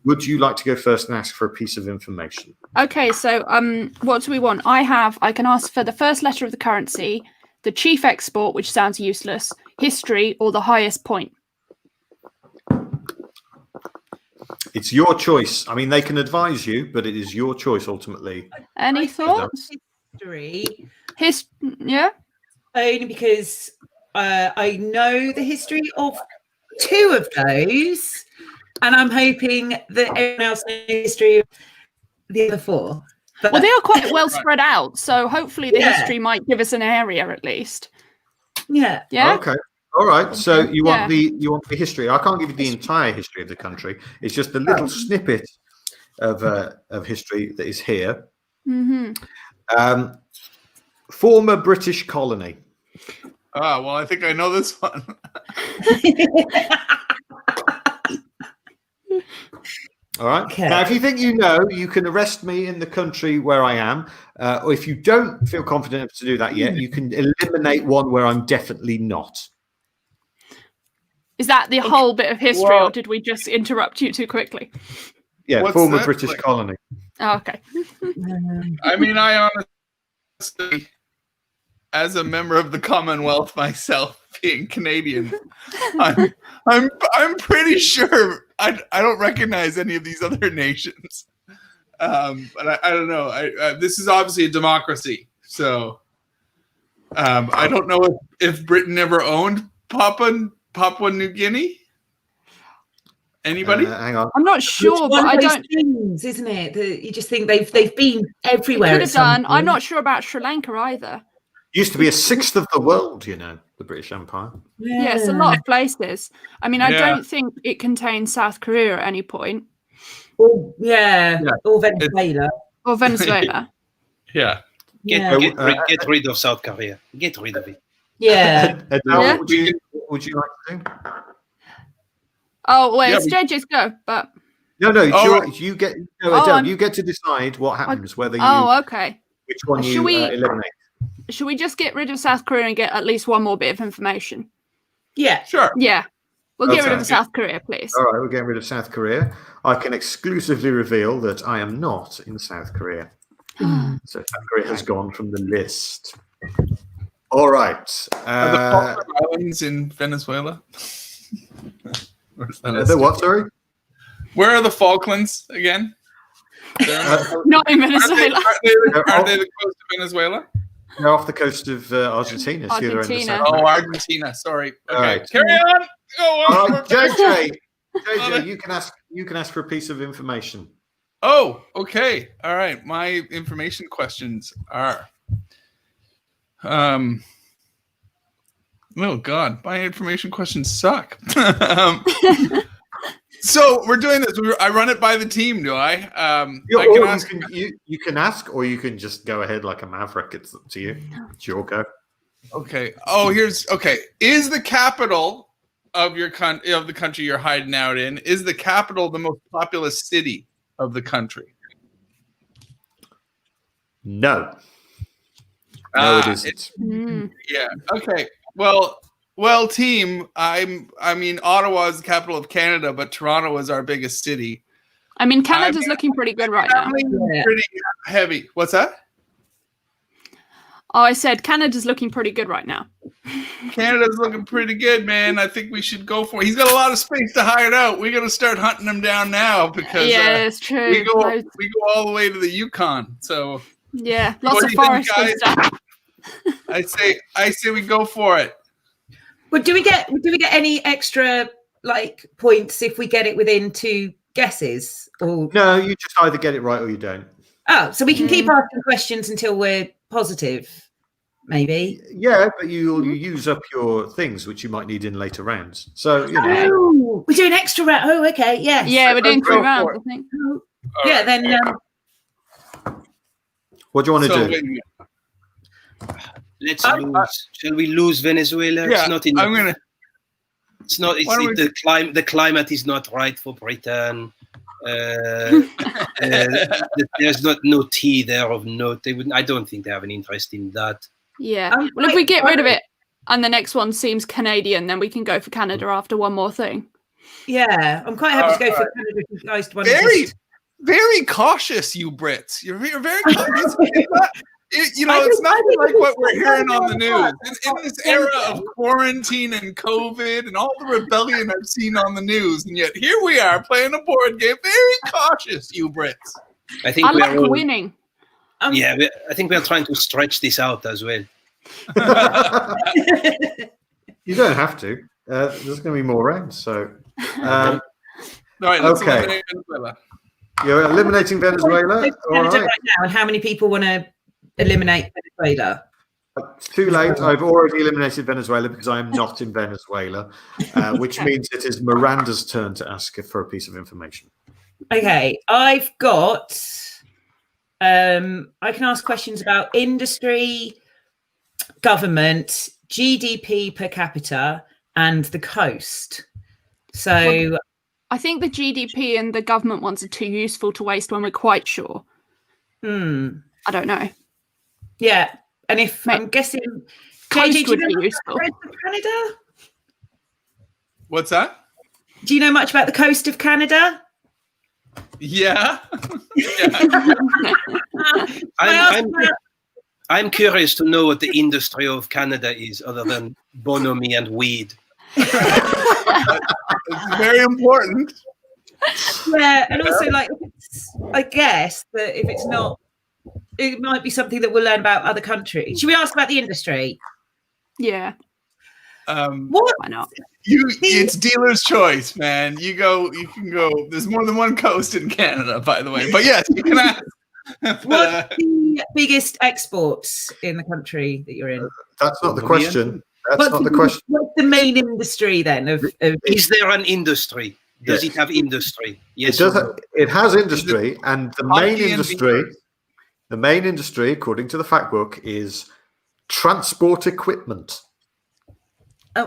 Would you like to go first and ask for a piece of information? Okay, so what do we want? I can ask for the first letter of the currency, the chief export, which sounds useless, history, or the highest point. It's your choice. I mean, they can advise you, but it is your choice ultimately. Any thoughts? History. Yeah. Only because I know the history of 2 of those. And I'm hoping that everyone else knows the history of the other 4. But well, they are quite well spread out, so hopefully the history might give us an area at least. Yeah. Yeah. Okay. All right. So you want the history. I can't give you the entire history of the country. It's just a little snippet of history that is here. Mm-hmm. Former British colony. Well, I think I know this one. All right. Okay. Now, if you think you know, you can arrest me in the country where I am. Or if you don't feel confident enough to do that yet, you can eliminate one where I'm definitely not. Is that the whole bit of history, or did we just interrupt you too quickly? Yeah, former British colony. Oh, okay. I mean, I honestly, as a member of the Commonwealth myself, being Canadian, I'm pretty sure I don't recognize any of these other nations. But I don't know. This is obviously a democracy, so I don't know if Britain ever owned Papua New Guinea. Anybody? Hang on. I'm not sure, but I don't. Things, isn't it? That you just think they've been everywhere. Could have done. I'm not sure about Sri Lanka either. Used to be a 1/6 of the world, you know, the British Empire. Yeah, it's a lot of places. I mean, I don't think it contains South Korea at any point. Or Venezuela. Or Venezuela. Yeah. Get rid of South Korea. Get rid of it. Yeah. Adele, would you like to? Oh wait, it's JJ's go, but no, you get Adele, you get to decide what happens, whether you which one you eliminate. Should we just get rid of South Korea and get at least one more bit of information? Yeah. Sure. Yeah. We'll get rid of South Korea, please. All right, we're getting rid of South Korea. I can exclusively reveal that I am not in South Korea. So South Korea has gone from the list. All right. Are the Falkland Islands in Venezuela? The what, sorry? Where are the Falklands again? Not in Venezuela. Are they the coast of Venezuela? They're off the coast of Argentina. Argentina. Sorry. Okay. Right. Carry on. Go on. All right, JJ, you can ask for a piece of information. Oh, okay. All right. My information questions are. Oh God, my information questions suck. So we're doing this. I run it by the team, do I? You can ask, or you can just go ahead like a maverick. It's up to you. It's your go. Okay. Is the capital of the country you're hiding out in? Is the capital the most populous city of the country? No. No, it isn't. Yeah. Okay. Well, team. I mean, Ottawa is the capital of Canada, but Toronto is our biggest city. I mean, Canada's looking pretty good right now. Pretty heavy. What's that? Oh, I said Canada's looking pretty good right now. Canada's looking pretty good, man. I think we should go for it. He's got a lot of space to hide out. We got to start hunting him down now because it's true. We go all the way to the Yukon. So yeah, lots of forest and stuff. I say we go for it. Well, do we get any extra like points if we get it within 2 guesses? Or no, you just either get it right or you don't. Oh, so we can keep asking questions until we're positive, maybe. Yeah, but you'll use up your things which you might need in later rounds. So Oh, we're doing extra round. Oh, okay, yes. Yeah, we're doing 3 rounds, I think. Yeah, then. What do you want to do? Let's lose. Shall we lose Venezuela? Yeah, It's not. The climate is not right for Britain. There's no tea there of note. I don't think they have an interest in that. Yeah. Well, if we get rid of it and the next one seems Canadian, then we can go for Canada after one more thing. Yeah, I'm quite happy to go for Canada. Very cautious, you Brits. You're very cautious. It's not like what we're hearing on the news. In this era of quarantine and COVID and all the rebellion I've seen on the news, and yet here we are playing a board game. Very cautious, you Brits. I think we're all winning. I think we're trying to stretch this out as well. You don't have to. There's going to be more rounds. So, all right, let's eliminate Venezuela. You're eliminating Venezuela. All right. Right now, and how many people want to eliminate Venezuela? It's too late. I've already eliminated Venezuela because I am not in Venezuela, which means it is Miranda's turn to ask for a piece of information. Okay, I've got. I can ask questions about industry, government, GDP per capita, and the coast. So, I think the GDP and the government ones are too useful to waste when we're quite sure. I don't know. Yeah, and if I'm guessing, coast would be useful. Canada? What's that? Do you know much about the coast of Canada? Yeah. I'm curious to know what the industry of Canada is, other than bonhomie and weed. It's very important. Yeah, and also I guess that if it's not. It might be something that we'll learn about other countries. Should we ask about the industry? Yeah. What? Why not? It's dealer's choice, man. You can go. There's more than one coast in Canada, by the way. But yes, you can ask. What's the biggest exports in the country that you're in? That's not the question. That's not the question. What's the main industry then? Is there an industry? Does it have industry? Yes. It has industry, and the main industry, according to the fact book, is transport equipment. I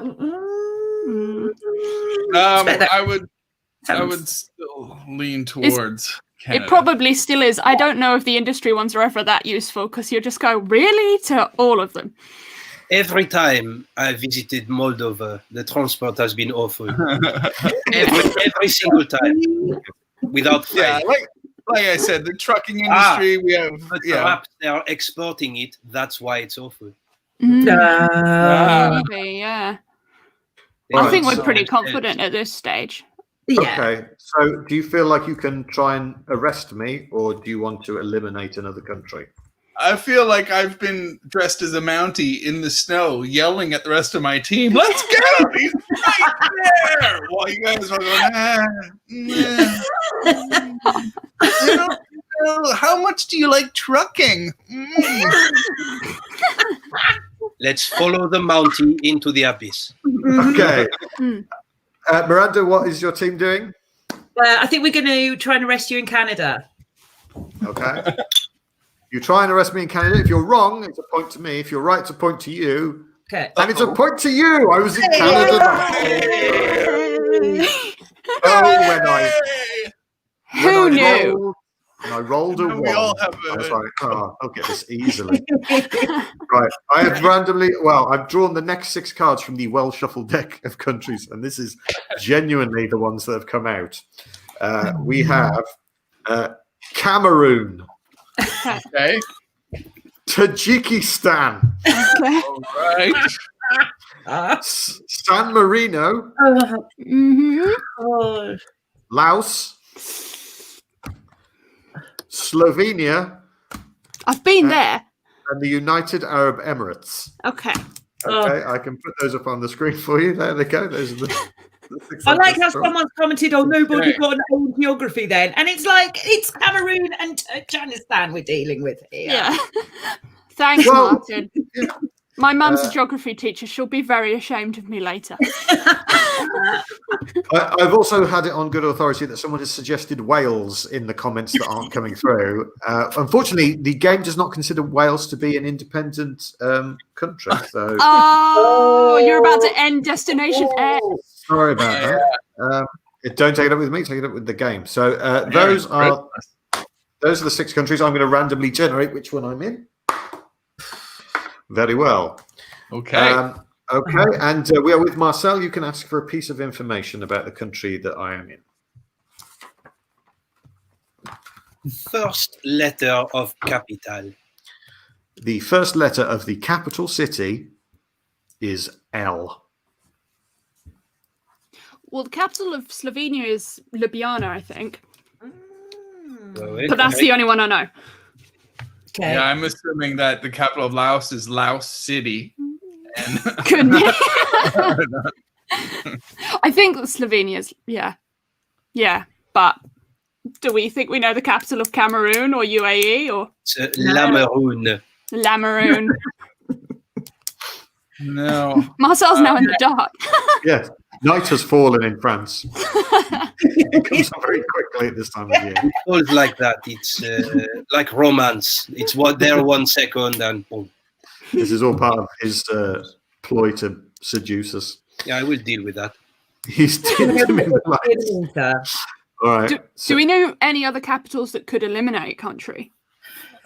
would still lean towards Canada. It probably still is. I don't know if the industry ones are ever that useful because you just go, really? To all of them. Every time I visited Moldova, the transport has been awful. every single time, without fail. Yeah, like I said, the trucking industry, we have. Perhaps they are exporting it. That's why it's awful. Maybe, yeah. I think we're pretty confident at this stage. Yeah. Okay, so do you feel like you can try and arrest me, or do you want to eliminate another country? I feel like I've been dressed as a Mountie in the snow, yelling at the rest of my team, "Let's get him! He's right there!" While you guys are going, how much do you like trucking? Let's follow the Mountie into the abyss. Okay. Miranda, what is your team doing? I think we're going to try and arrest you in Canada. Okay. You try and arrest me in Canada. If you're wrong, it's a point to me. If you're right, it's a point to you. Okay. And it's a point to you. I was in Canada. Who knew? And I rolled a 1. I was like, I'll get this easily. Right. I have I've drawn the next 6 cards from the well-shuffled deck of countries, and this is genuinely the ones that have come out. We have Cameroon. Okay. Tajikistan, Okay. All right. San Marino, Mm-hmm. Laos, Slovenia, I've been there. and the United Arab Emirates. Okay. Okay, I can put those up on the screen for you. There they go. Those are the I like how someone's commented, "Oh, nobody got an old geography then," and it's like it's Cameroon and Turkmenistan we're dealing with here. Yeah. Thanks, Well, Martin. My mum's a geography teacher. She'll be very ashamed of me later. I've also had it on good authority that someone has suggested Wales in the comments that aren't coming through. Unfortunately, the game does not consider Wales to be an independent country. So, you're about to end Destination X. sorry about that. Don't take it up with me. Take it up with the game. So those are the 6 countries. I'm going to randomly generate which one I'm in. Very well. Okay. Okay, and we are with Marcel. You can ask for a piece of information about the country that I am in. First letter of capital. The first letter of the capital city is L. Well, the capital of Slovenia is Ljubljana, I think. Well, But that's the only one I know. Okay. Yeah, I'm assuming that the capital of Laos is Laos City. And Couldn't be. I think Slovenia's, yeah. But do we think we know the capital of Cameroon or UAE or Lameroon. Lameroon? no. Marcel's now in the dark. Yes, night has fallen in France. It comes up very quickly at this time of year. It's like that. It's like romance. It's what there 1 second and boom. This is all part of his ploy to seduce us. Yeah, I will deal with that. He's dimmed him in the lights. All right. Do we know any other capitals that could eliminate a country?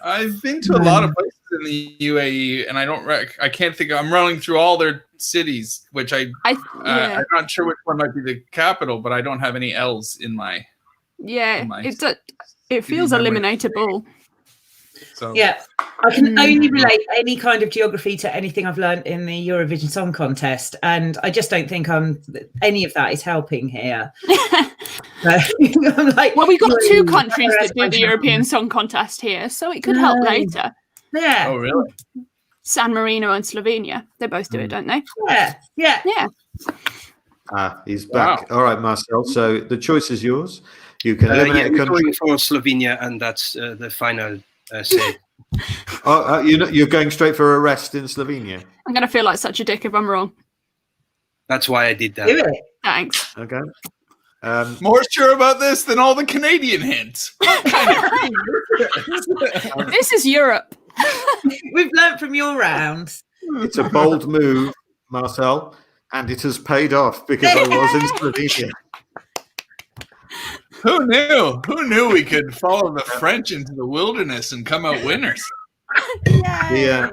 I've been to a lot of places in the UAE, and I can't think. I'm running through all their cities, which I'm not sure which one might be the capital, but I don't have any L's in my. Yeah, it feels eliminatable. So Yeah, I can only relate any kind of geography to anything I've learned in the Eurovision Song Contest, and I just don't think any of that is helping here. So, I'm like, well, we've got 2 countries that do the European Song Contest here, so it could help later. Yeah. Oh, really? San Marino and Slovenia. They both do it, don't they? Yeah. He's back. Wow. All right, Marcel. So the choice is yours. You can eliminate a country. Going for Slovenia, and that's the final say. You're going straight for arrest in Slovenia. I'm going to feel like such a dick if I'm wrong. That's why I did that. Do it. Thanks. Okay. More sure about this than all the Canadian hints. This is Europe. We've learnt from your rounds. It's a bold move, Marcel, and it has paid off because I was in Slovenia. Who knew? Who knew we could follow the French into the wilderness and come out winners? The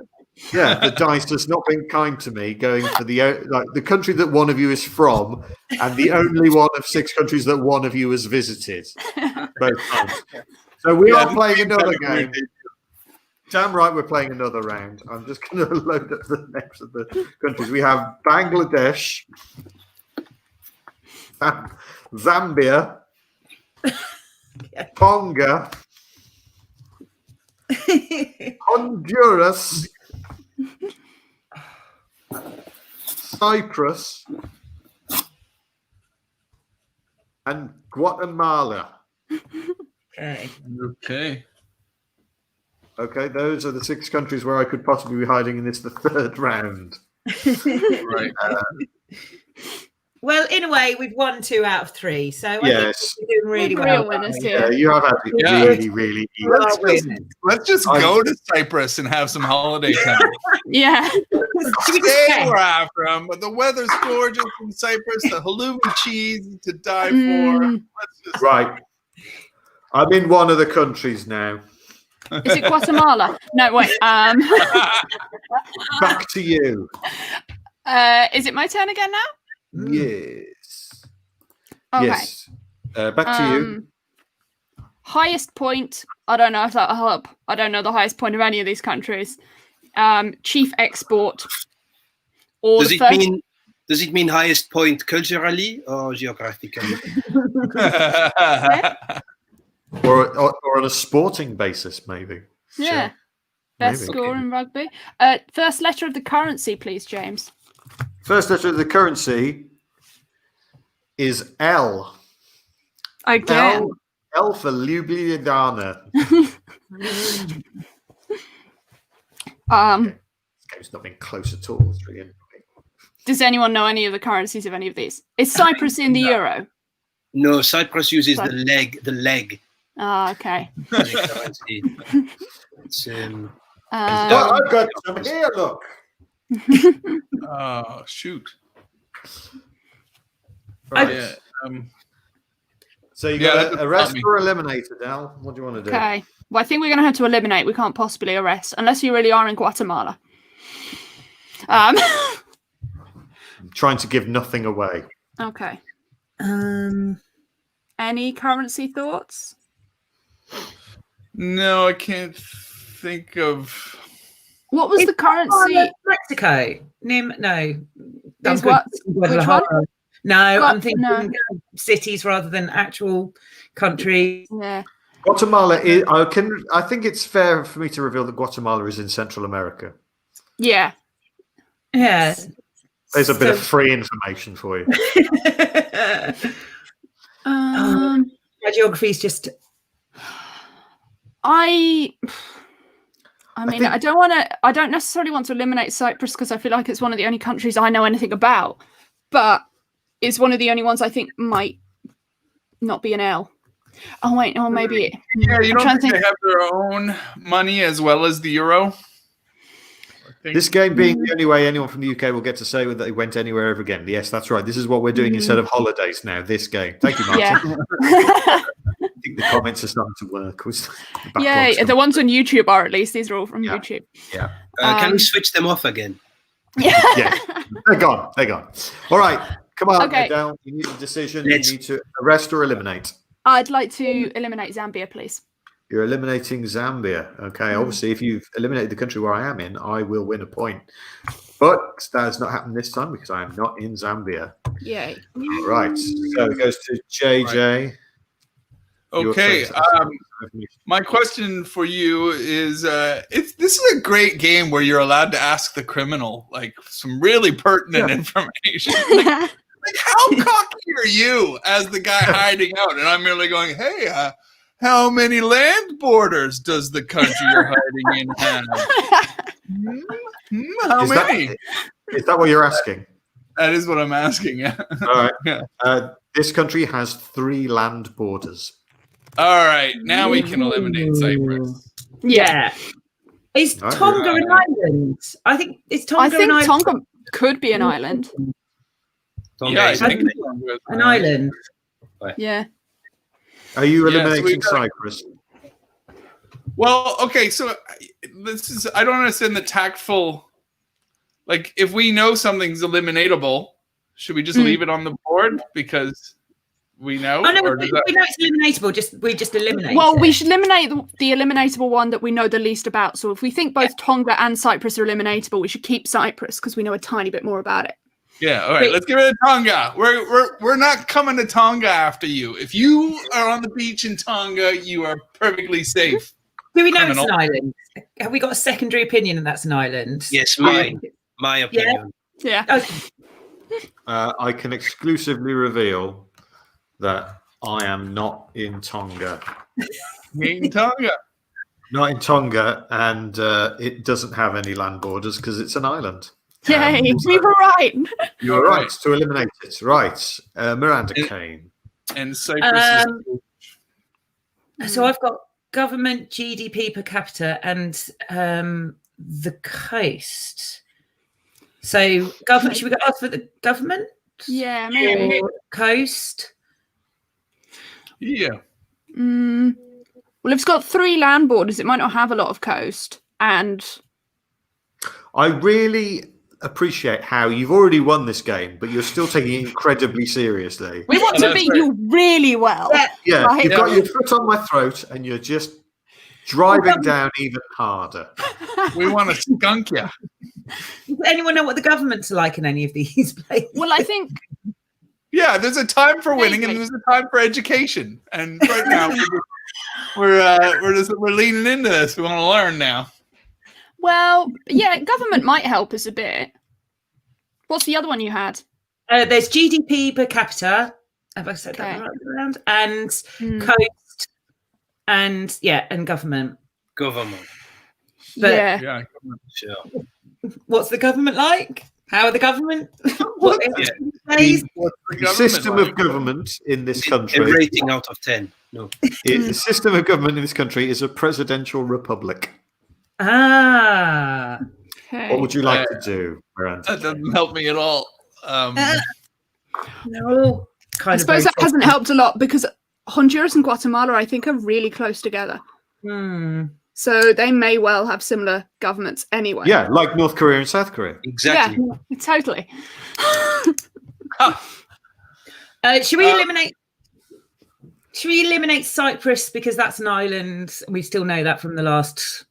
dice has not been kind to me going for the country that one of you is from and the only one of 6 countries that one of you has visited both times. So we are playing another game. Damn right we're playing another round. I'm just going to load up the names of the countries. We have Bangladesh, Zambia, Tonga, Honduras, Cyprus, and Guatemala. Okay, those are the 6 countries where I could possibly be hiding in this, the 3rd round. Right. Well, in a way, we've won 2 out of 3, so I think we're doing really well. Winners Yeah, here. you have had it really easy. Let's just go to Cyprus and have some holiday time. Yeah. Stay where I'm from, but the weather's gorgeous in Cyprus. The halloumi cheese to die for. Let's just... Right. I'm in one of the countries now. Is it Guatemala? No, wait. Back to you. Is it my turn again now? Yes. Okay. Yes. Back to you. highest point. I don't know if that'll help. I don't know the highest point of any of these countries. Chief export. Or Does it mean highest point culturally or geographically? or on a sporting basis, maybe. Yeah. Sure. Best Maybe. score in rugby. First letter of the currency, please, James. First letter of the currency is L. Again. L for Ljubljana. This game's not been close at all. It's really annoying. Does anyone know any of the currencies of any of these? Is Cyprus in the euro? No, Cyprus uses the leg. Ah, okay. Currency. It's, I've got some here, look. Oh, shoot. Right. Yeah. So you Yeah, got arrest or eliminate, Adele? What do you want to do? Okay. Well, I think we're going to have to eliminate. We can't possibly arrest, unless you really are in Guatemala. I'm trying to give nothing away. Okay. Any currency thoughts? No, I can't think of. What was the currency? Mexico. No. Is what? Which one? No, I'm thinking cities rather than actual countries. Yeah. Guatemala is. I think it's fair for me to reveal that Guatemala is in Central America. Yeah. Yeah. There's a bit of free information for you. My geography is just. I don't necessarily want to eliminate Cyprus because I feel like it's one of the only countries I know anything about, but it's one of the only ones I think might not be an L. Oh wait, or maybe. Yeah, you don't think they have their own money as well as the euro? This game being the only way anyone from the UK will get to say that they went anywhere ever again. Yes, that's right. This is what we're doing instead of holidays now. This game. Thank you, Martin. Yeah. I think the comments are starting to work. Yeah, the ones on YouTube are at least. These are all from YouTube. Yeah. Can we switch them off again? Yeah. They're gone. All right. Come on, Okay. Adele. You need a decision. You need to arrest or eliminate. I'd like to eliminate Zambia, please. You're eliminating Zambia. Okay. Obviously, if you've eliminated the country where I am in, I will win a point. But that has not happened this time because I am not in Zambia. Yay. All right. So it goes to JJ. Right. Okay. My question for you is: this is a great game where you're allowed to ask the criminal like some really pertinent information. Like how cocky are you as the guy hiding out? And I'm merely going, "Hey, how many land borders does the country you're hiding in have? How many?" Is that what you're asking? That is what I'm asking. Yeah. All right. Yeah. This country has 3 land borders. All right. Now we can eliminate Cyprus. Yeah. Is Tonga an island? I think Tonga an island? Tonga could be an island. Yeah, I think an island. Yeah. Are you eliminating Cyprus? Well, okay, so I don't understand the tactful, like, if we know something's eliminatable, should we just leave it on the board because we know? Oh, no, or we know it's eliminatable, we just eliminate Well, it. we should eliminate the eliminatable one that we know the least about. So if we think both Tonga and Cyprus are eliminatable, we should keep Cyprus because we know a tiny bit more about it. Yeah, all right, let's get rid of Tonga. We're not coming to Tonga after you. If you are on the beach in Tonga, you are perfectly safe. Do we know it's an island? Have we got a secondary opinion that that's an island? Yes, my opinion. Yeah. Okay. I can exclusively reveal that I am not in Tonga. In Tonga. Not in Tonga, and it doesn't have any land borders because it's an island. Yay, we were right. You were right to eliminate it. Right. Miranda Kane. And Cyprus So I've got government, GDP per capita, and the coast. So government, should we go ask for the government? Yeah, maybe. Or coast? Yeah. Well, if it's got 3 land borders, it might not have a lot of coast. And I really appreciate how you've already won this game, but you're still taking it incredibly seriously. We want to beat you really well. Yeah, Like- you've got your foot on my throat, and you're just driving down even harder. We want to skunk you. Does anyone know what the governments are like in any of these places? Well, I think Yeah, there's a time for winning and there's a time for education. And right now we're leaning into this. We want to learn now. well, yeah, government might help us a bit. What's the other one you had? There's GDP per capita. Have I said that right around? And coast, and government. Government. But Yeah. Sure. what's the government like? How are the government? What's the The system of government in this A country. rating out of 10. No. The system of government in this country is a presidential republic. Ah. Okay. What would you like to do, Miranda? That doesn't help me at all. No. I suppose that hasn't helped a lot because Honduras and Guatemala, I think, are really close together. So they may well have similar governments anyway. Yeah, like North Korea and South Korea. Exactly. Yeah, totally. Should we eliminate? Should we eliminate Cyprus because that's an island? We still know that from the last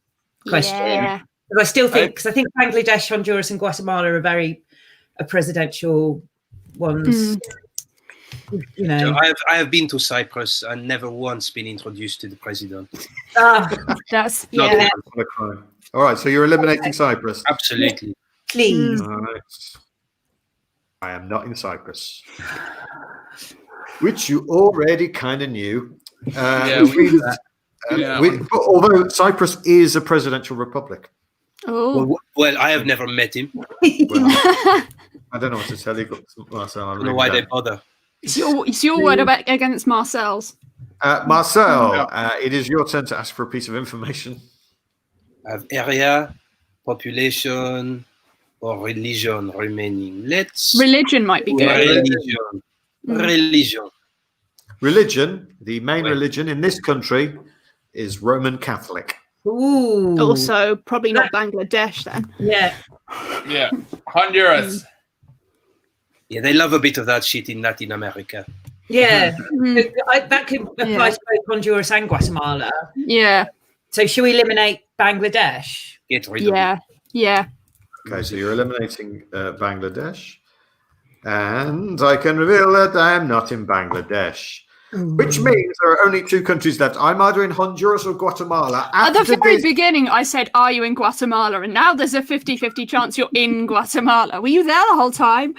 question. Yeah. But I still think because I think Bangladesh, Honduras, and Guatemala are very presidential ones. You know, So I have been to Cyprus and never once been introduced to the president. That's Not yeah. What a crime. All right, so you're eliminating Cyprus. Absolutely. please. All right. I am not in Cyprus, which you already kind of knew. Although Cyprus is a presidential republic. Oh. Well, I have never met him. Well, I don't know what to tell you, Marcel. I don't know why they bother. It's your word against Marcel's. Marcel, it is your turn to ask for a piece of information. I have area, population, or religion remaining. Religion might be good. Religion. Religion, the main religion in this country is Roman Catholic. Ooh. Also, probably not Bangladesh then. Yeah. Yeah. Honduras. Yeah, they love a bit of that shit in Latin America. Yeah. That could apply to both Honduras and Guatemala. Yeah. So should we eliminate Bangladesh? Get rid of it. Yeah. Okay, so you're eliminating Bangladesh. And I can reveal that I am not in Bangladesh. Which means there are only two countries left. I'm either in Honduras or Guatemala. At the very beginning, I said, are you in Guatemala? And now there's a 50-50 chance you're in Guatemala. Were you there the whole time?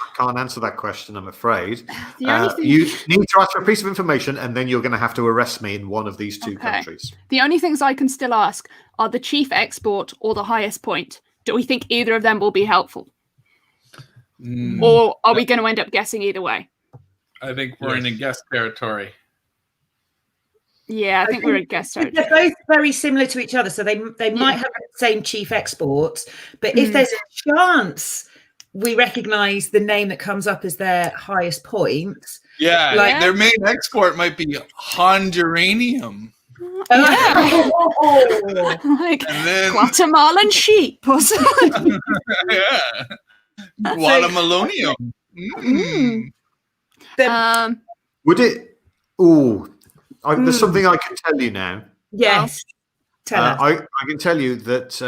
I can't answer that question, I'm afraid. The only thing- You need to ask for a piece of information, and then you're going to have to arrest me in one of these two countries. The only things I can still ask are the chief export or the highest point. Do we think either of them will be helpful? Or are we going to end up guessing either way? I think we're in a guess territory. Yeah, I think we're in guess territory. They're both very similar to each other, so they might have the same chief exports. But if there's a chance we recognise the name that comes up as their highest point, Their main export might be Honduranium. Yeah. Like And then Guatemalan sheep or something. Guatemalonium. Would it? Oh, there's something I can tell you now. Yes. Tell us. I can tell you that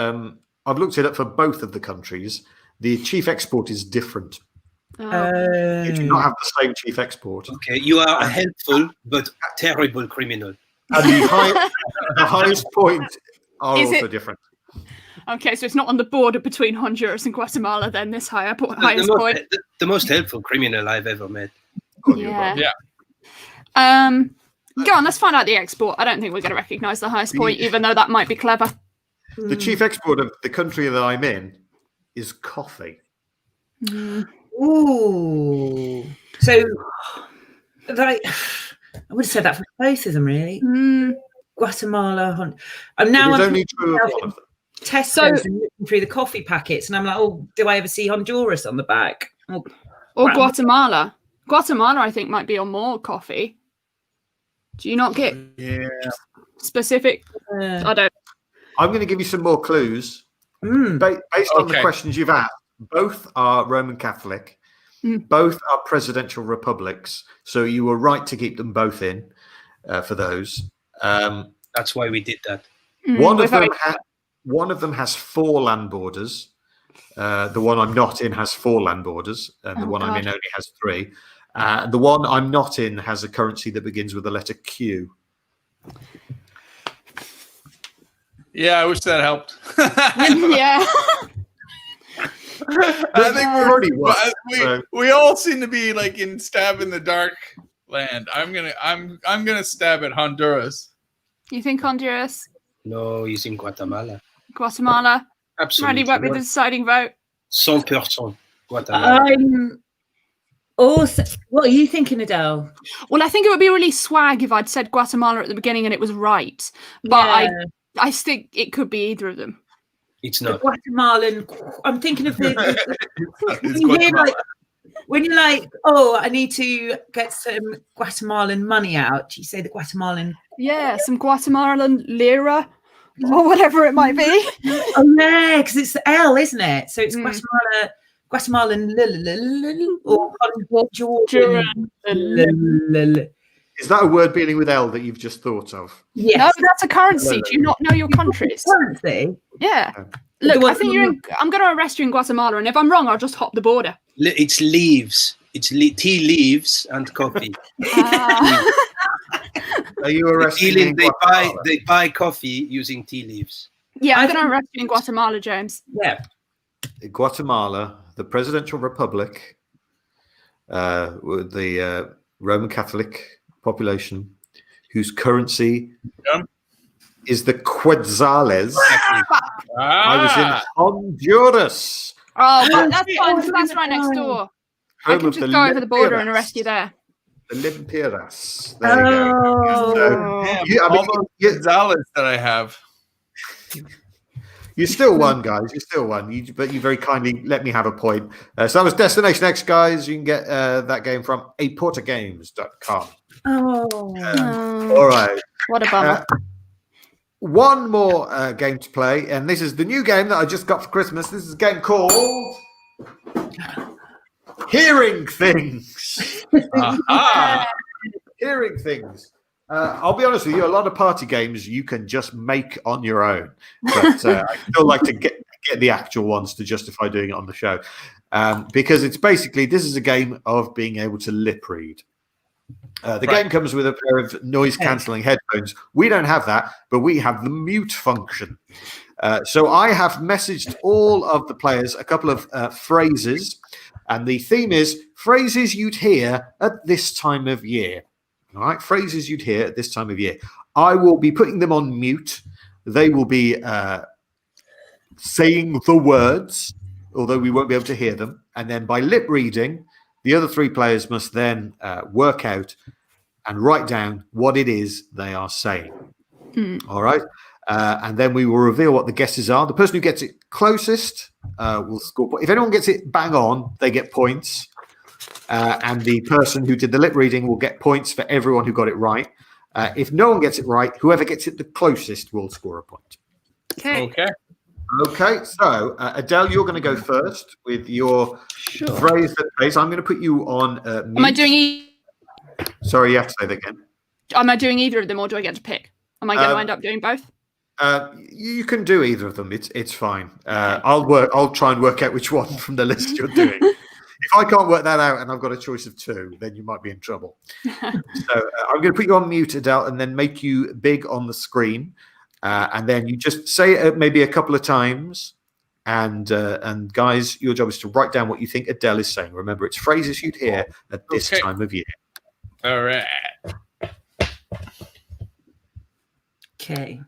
I've looked it up for both of the countries. The chief export is different. You do not have the same chief export. Okay, you are a helpful but terrible criminal. And the highest point are Is also it- different. Okay, so it's not on the border between Honduras and Guatemala then, this highest point. The most helpful criminal I've ever met. Yeah. Yeah. Go on, let's find out the export. I don't think we're going to recognise the highest point, even though that might be clever. The chief export of the country that I'm in is coffee. Ooh. So, I would have said that for both of them, really. Guatemala. I'm only true of one of them. Tesco's and looking through the coffee packets, and I'm like, oh, do I ever see Honduras on the back? Or Guatemala. Guatemala, I think, might be on more coffee. Do you not get specific? I don't. I'm going to give you some more clues. Based on the questions you've asked, Both are Roman Catholic. Both are presidential republics. So you were right to keep them both in for those. That's why we did that. One of them has 4 land borders. The one I'm not in has 4 land borders, and the one I'm in only has 3. The one I'm not in has a currency that begins with the letter Q. Yeah, I wish that helped. Yeah. I think we all seem to be like in stab in the dark land. I'm gonna stab at Honduras. You think Honduras? No, he's in Guatemala. Guatemala? Absolutely. Randy won't be the deciding vote. 100% Guatemala. I'm also. What are you thinking, Adele? Well, I think it would be really swag if I'd said Guatemala at the beginning and it was right. But I think it could be either of them. It's The not. Guatemalan. I'm thinking of when you're like, oh, I need to get some Guatemalan money out. Do you say the Guatemalan? Yeah, some Guatemalan lira or whatever it might be. Oh yeah, because it's the L, isn't it? So it's Guatemalan or Honduran. Is that a word beginning with L that you've just thought of? Yes. No, that's a currency. Do you not know your countries? Currency? Yeah. Look, I think I'm going to arrest you in Guatemala, and if I'm wrong, I'll just hop the border. It's leaves. It's tea leaves and coffee. Are you arresting? They buy coffee using tea leaves. Yeah, I'm going to arrest you in Guatemala, James. Yeah. Guatemala, the presidential republic, with the Roman Catholic population, whose currency is the quetzales. I was in Honduras. Oh, but that's fine. That's right next door. I can just go over the border and arrest you there. The Limpiras. There you go. All those Gonzales that I have. You still won, guys. You still won. But you very kindly let me have a point. So that was Destination X, guys. You can get that game from aportagames.com. All right. What a bummer. One more game to play, and this is the new game that I just got for Christmas. This is a game called Hearing Things. Hearing Things. I'll be honest with you, a lot of party games you can just make on your own, but I still like to get the actual ones to justify doing it on the show, because it's basically, this is a game of being able to lip read. The game comes with a pair of noise-cancelling headphones. We don't have that, but we have the mute function. So I have messaged all of the players a couple of phrases, and the theme is phrases you'd hear at this time of year. All right, phrases you'd hear at this time of year. I will be putting them on mute. They will be saying the words, although we won't be able to hear them. And then by lip reading, the other 3 players must then work out and write down what it is they are saying. All right. And then we will reveal what the guesses are. The person who gets it closest will score points. If anyone gets it bang on, they get points. And the person who did the lip reading will get points for everyone who got it right. If no one gets it right, whoever gets it the closest will score a point. Okay, so Adele, you're going to go first with your phrase that plays. I'm going to put you on mute. Am I doing Sorry, you have to say that again. Am I doing either of them, or do I get to pick? Am I going to end up doing both? You can do either of them. It's fine. I'll try and work out which one from the list you're doing. If I can't work that out and I've got a choice of 2, then you might be in trouble. So I'm going to put you on mute, Adele, and then make you big on the screen. And then you just say it maybe a couple of times. And guys, your job is to write down what you think Adele is saying. Remember, it's phrases you'd hear at this time of year. All right. Okay.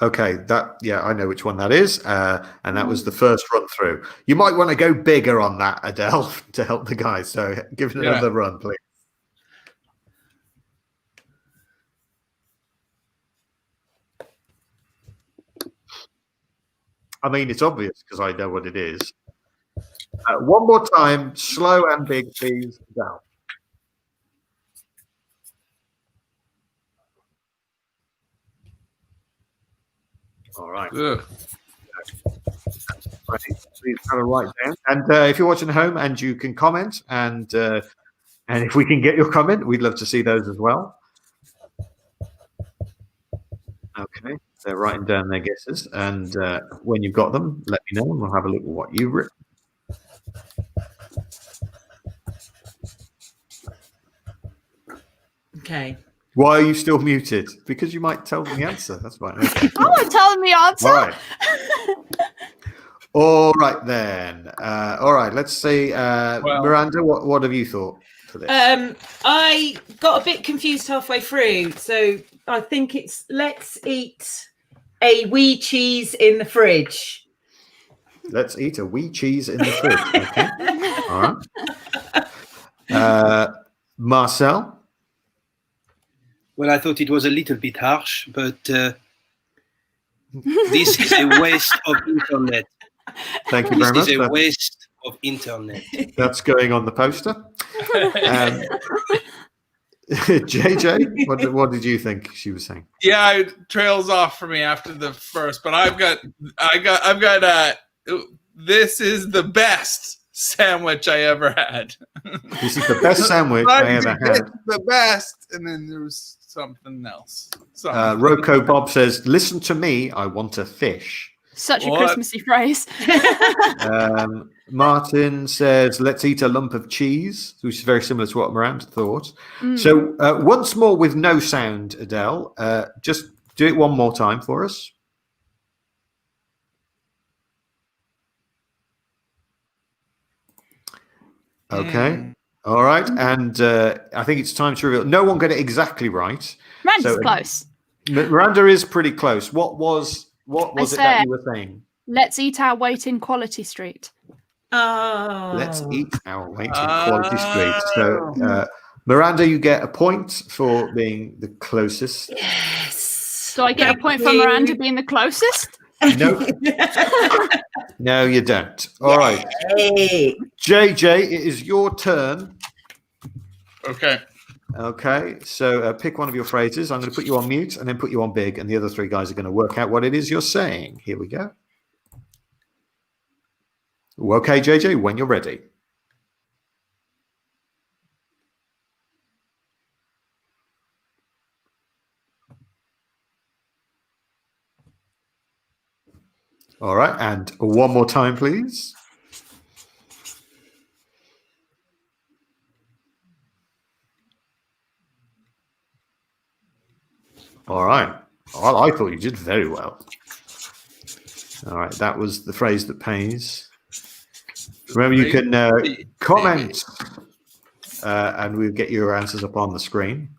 Okay, I know which one that is, and that was the first run through. You might want to go bigger on that, Adele, to help the guys. So give it another run, please. I mean, it's obvious because I know what it is. One more time, slow and big, please, down. All right. Please kind of write down. And if you're watching at home and you can comment, and if we can get your comment, we'd love to see those as well. Okay, they're writing down their guesses, and when you've got them, let me know, and we'll have a look at what you've written. Okay. Why are you still muted? Because you might tell them the answer. That's fine. Okay. I won't tell them the answer. All right. All right then. All right. Let's see. Miranda, what have you thought for this? I got a bit confused halfway through, so I think it's let's eat a wee cheese in the fridge. Let's eat a wee cheese in the fridge. Okay. All right. Marcel. Well, I thought it was a little bit harsh, but this is a waste of internet. Thank you very much. This is a waste of internet. That's going on the poster. JJ, what did you think she was saying? Yeah, it trails off for me after the first, but I've got this is the best sandwich I ever had. This is the best sandwich I ever had. The best, and then there was something else. Rocco Bob says, "Listen to me, I want a fish." Such a Christmassy phrase. Martin says, "Let's eat a lump of cheese," which is very similar to what Miranda thought. So once more with no sound, Adele. Just do it one more time for us. Okay. All right. And I think it's time to reveal. No one got it exactly right. Miranda's close. Miranda is pretty close. What was it that you were saying? Let's eat our weight in Quality Street. Oh. Let's eat our weight in Quality Street. So, Miranda, you get a point for being the closest. Yes. So I get a point for Miranda being the closest? No. No, you don't. All right. JJ, it is your turn. Okay. Okay, so pick one of your phrases. I'm going to put you on mute and then put you on big, and the other three guys are going to work out what it is you're saying. Here we go. Okay, JJ, when you're ready. All right, and one more time, please. All right. I thought you did very well. All right, that was the phrase that pays. Remember, you can comment, and we'll get your answers up on the screen.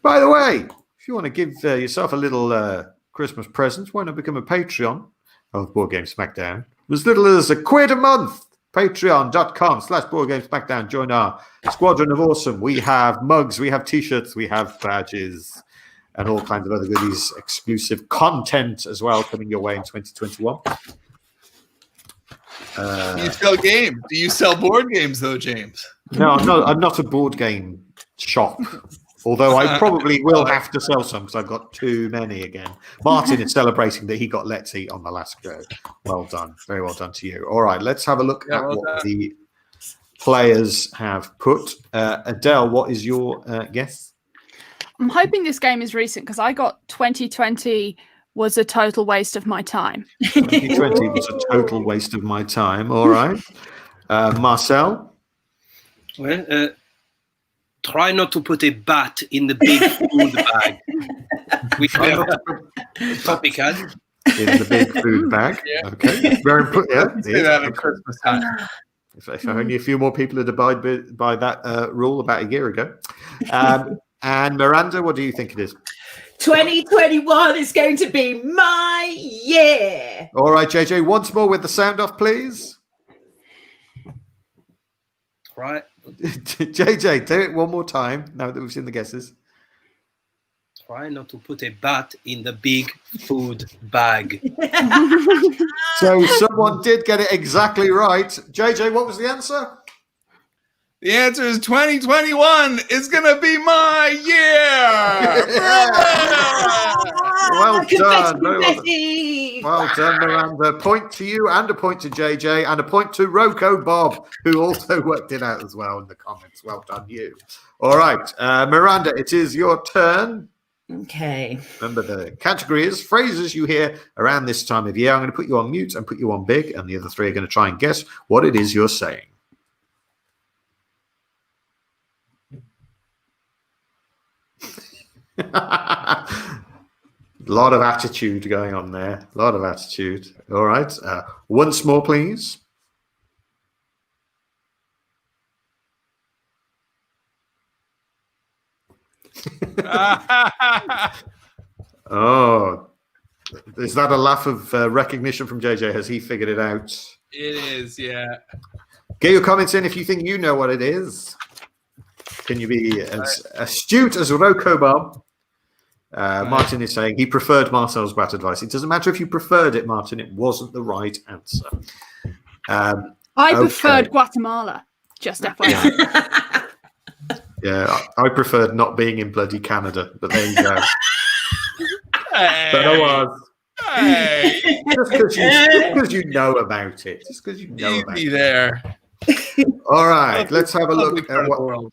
By the way, if you want to give yourself a little Christmas present, why not become a Patreon of Board Game Smackdown? As little as £1 a month. Patreon.com/BoardGameSmackdown. Join our squadron of awesome. We have mugs, we have T-shirts, we have badges, and all kinds of other goodies, exclusive content as well coming your way in 2021. You sell games. Do you sell board games though, James? No, I'm not a board game shop. Although I probably will have to sell some because I've got too many again. Martin is celebrating that he got Let's Eat on the last go. Well done. Very well done to you. All right, let's have a look at what the players have put. Adele, what is your guess? I'm hoping this game is recent because I got 2020 was a total waste of my time. 2020 was a total waste of my time. All right. Marcel? Well, try not to put a bat in the big food bag. Which topic had. In the big food bag. Yeah. Okay. Very important. Yeah. Say that at Christmas time. If only a few more people had abided by that rule about a year ago. And Miranda, what do you think it is? 2021 is going to be my year. All right, JJ, once more with the sound off, please. Right. JJ, do it one more time now that we've seen the guesses. Try not to put a bat in the big food bag. So someone did get it exactly right. JJ, what was the answer? The answer is 2021 is going to be my year. Well done. Very well done. Confetti. Well done, Miranda. Point to you and a point to JJ and a point to Roko Bob, who also worked it out as well in the comments. Well done, you. All right, Miranda, it is your turn. Okay. Remember, the category is phrases you hear around this time of year. I'm going to put you on mute and put you on big, and the other three are going to try and guess what it is you're saying. A lot of attitude going on there. A lot of attitude. All right. Once more, please. Oh, is that a laugh of recognition from JJ? Has he figured it out? It is, yeah. Get your comments in if you think you know what it is. Can you be as astute as Roko Bob? Martin is saying he preferred Marcel's bad advice. It doesn't matter if you preferred it, Martin. It wasn't the right answer. I preferred Guatemala. Just FYI. Yeah, I preferred not being in bloody Canada, but there you go. Hey. But I was. Hey. Just because you know about it. Just because you know about Easy it. there. All right, let's have a look at what.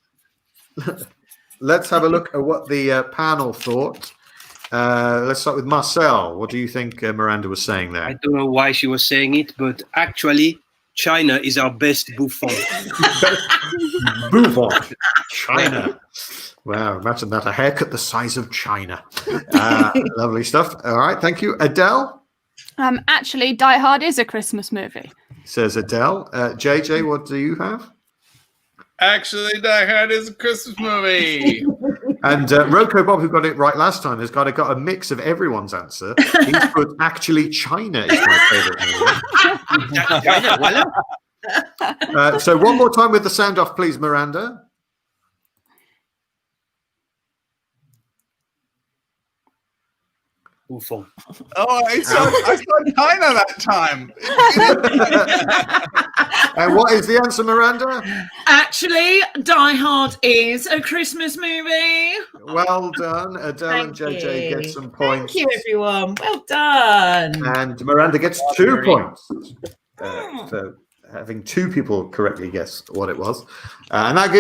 Let's have a look at what the panel thought. Let's start with Marcel. What do you think Miranda was saying there? I don't know why she was saying it, but actually, China is our best bouffon. Bouffon. China. Wow, imagine that. A haircut the size of China. Lovely stuff. All right, thank you. Adele? Actually, Die Hard is a Christmas movie. Says Adele. JJ, what do you have? Actually, Die Hard is a Christmas movie. And Roko Bob, who got it right last time, has got a mix of everyone's answer. He's put, actually, China is my favorite movie. So one more time with the sound off, please, Miranda. Bouffon. Oh, I saw China that time. And what is the answer, Miranda? Actually, Die Hard is a Christmas movie. Well done. Adele and JJ get some points. Thank you, everyone. Well done. And Miranda gets 2 points for having two people correctly guess what it was. And that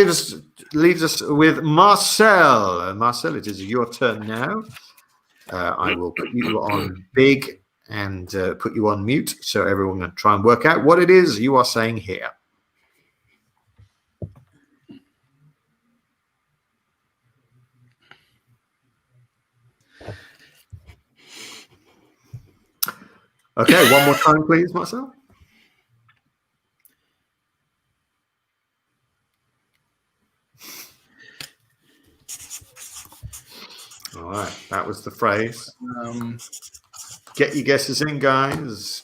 leaves us with Marcel. Marcel, it is your turn now. I will put you on big and put you on mute so everyone can try and work out what it is you are saying here. Okay, one more time, please, Marcel. All right, that was the phrase. Get your guesses in, guys.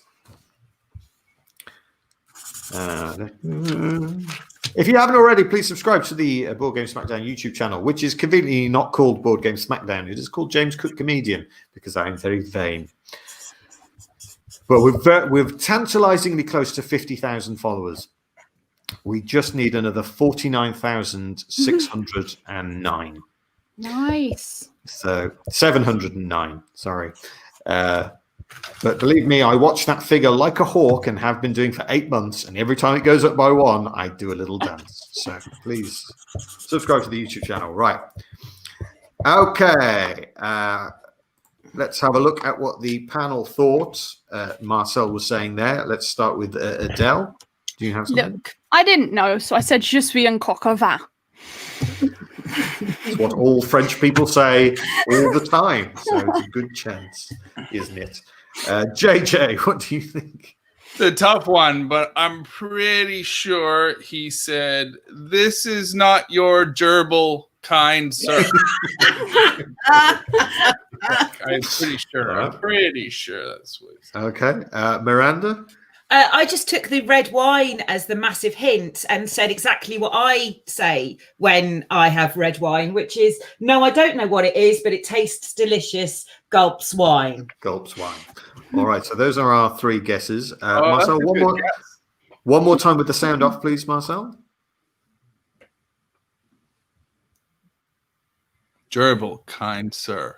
If you haven't already, please subscribe to the Board Game Smackdown YouTube channel, which is conveniently not called Board Game Smackdown. It is called James Cook Comedian, because I am very vain. But we're tantalizingly close to 50,000 followers. We just need another 49,609. Nice. So 709, sorry. But believe me, I watch that figure like a hawk and have been doing for 8 months. And every time it goes up by 1, I do a little dance. So please subscribe to the YouTube channel. Right. Okay. Let's have a look at what the panel thought. Marcel was saying there. Let's start with Adele. Do you have something? Look, I didn't know, so I said je suis un coq au vin. It's what all French people say all the time. So it's a good chance, isn't it? JJ, what do you think? It's a tough one, but I'm pretty sure he said, "This is not your gerbil, kind sir." I'm pretty sure. I'm pretty sure that's what he said. Okay. Miranda? I just took the red wine as the massive hint and said exactly what I say when I have red wine, which is, no, I don't know what it is, but it tastes delicious. Gulps wine. Gulps wine. All right. So those are our 3 guesses. Marcel, that's a good guess. one more time with the sound off, please, Marcel. Gerbil, kind sir.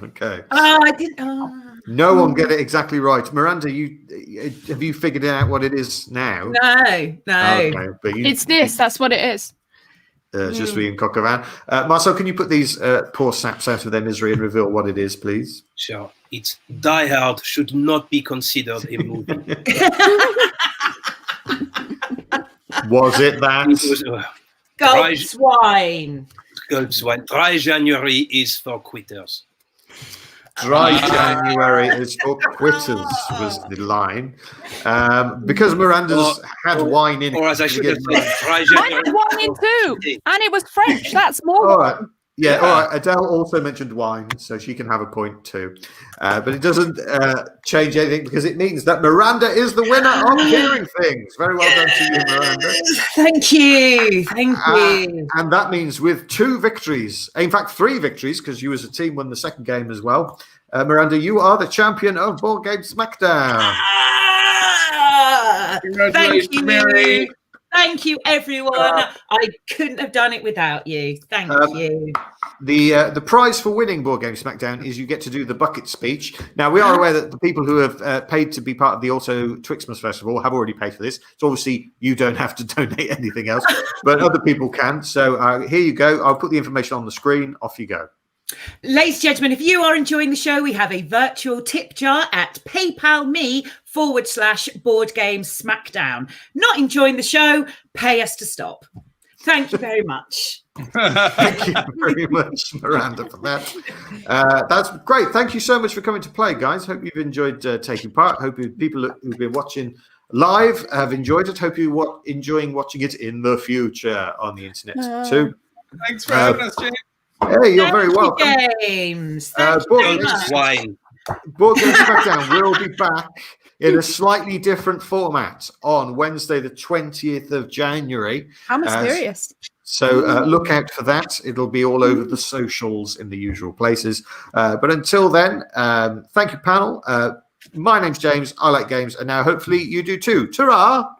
Okay. I didn't. No one get it exactly right. Miranda, have you figured out what it is now? No. Okay, but It's this. That's what it is. Just being cock around. Marcel, can you put these poor saps out of their misery and reveal what it is, please? Sure. It's Die Hard should not be considered a movie. Was it that? It was, Gulp swine. Dry January is for quitters. Dry January is for quitters was the line. Because Miranda's had wine in it. Or as I should have said, Dry I January. had wine in too, and it was French. That's more. All right. Yeah, all right. Adele also mentioned wine, so she can have a point too. But it doesn't change anything because it means that Miranda is the winner of Hearing Things. Very well done to you, Miranda. Thank you. Thank you. And that means with 2 victories, in fact, 3 victories, because you as a team won the second game as well. Miranda, you are the champion of Board Game Smackdown. Thank you, Mary. Thank you, everyone. I couldn't have done it without you. Thank you. The prize for winning Board Game Smackdown is you get to do the bucket speech. Now, we are aware that the people who have paid to be part of the Auto Twixtmas Festival have already paid for this. So obviously, you don't have to donate anything else, but other people can. So here you go. I'll put the information on the screen. Off you go. Ladies and gentlemen, if you are enjoying the show, we have a virtual tip jar at PayPal.me/Board Game Smackdown. Not enjoying the show? Pay us to stop. Thank you very much. Thank you very much, Miranda, for that. That's great. Thank you so much for coming to play, guys. Hope you've enjoyed taking part. Hope people who've been watching live have enjoyed it. Hope you're enjoying watching it in the future on the internet too. Thanks for having us, James. Hey, you're very welcome. James. Thank you Board very Game much. Wine. Board Game Smackdown will be back in a slightly different format on Wednesday, the 20th of January. How mysterious. So look out for that. It'll be all over the socials in the usual places. But until then, thank you, panel. My name's James. I like games. And now hopefully you do too. Ta-ra!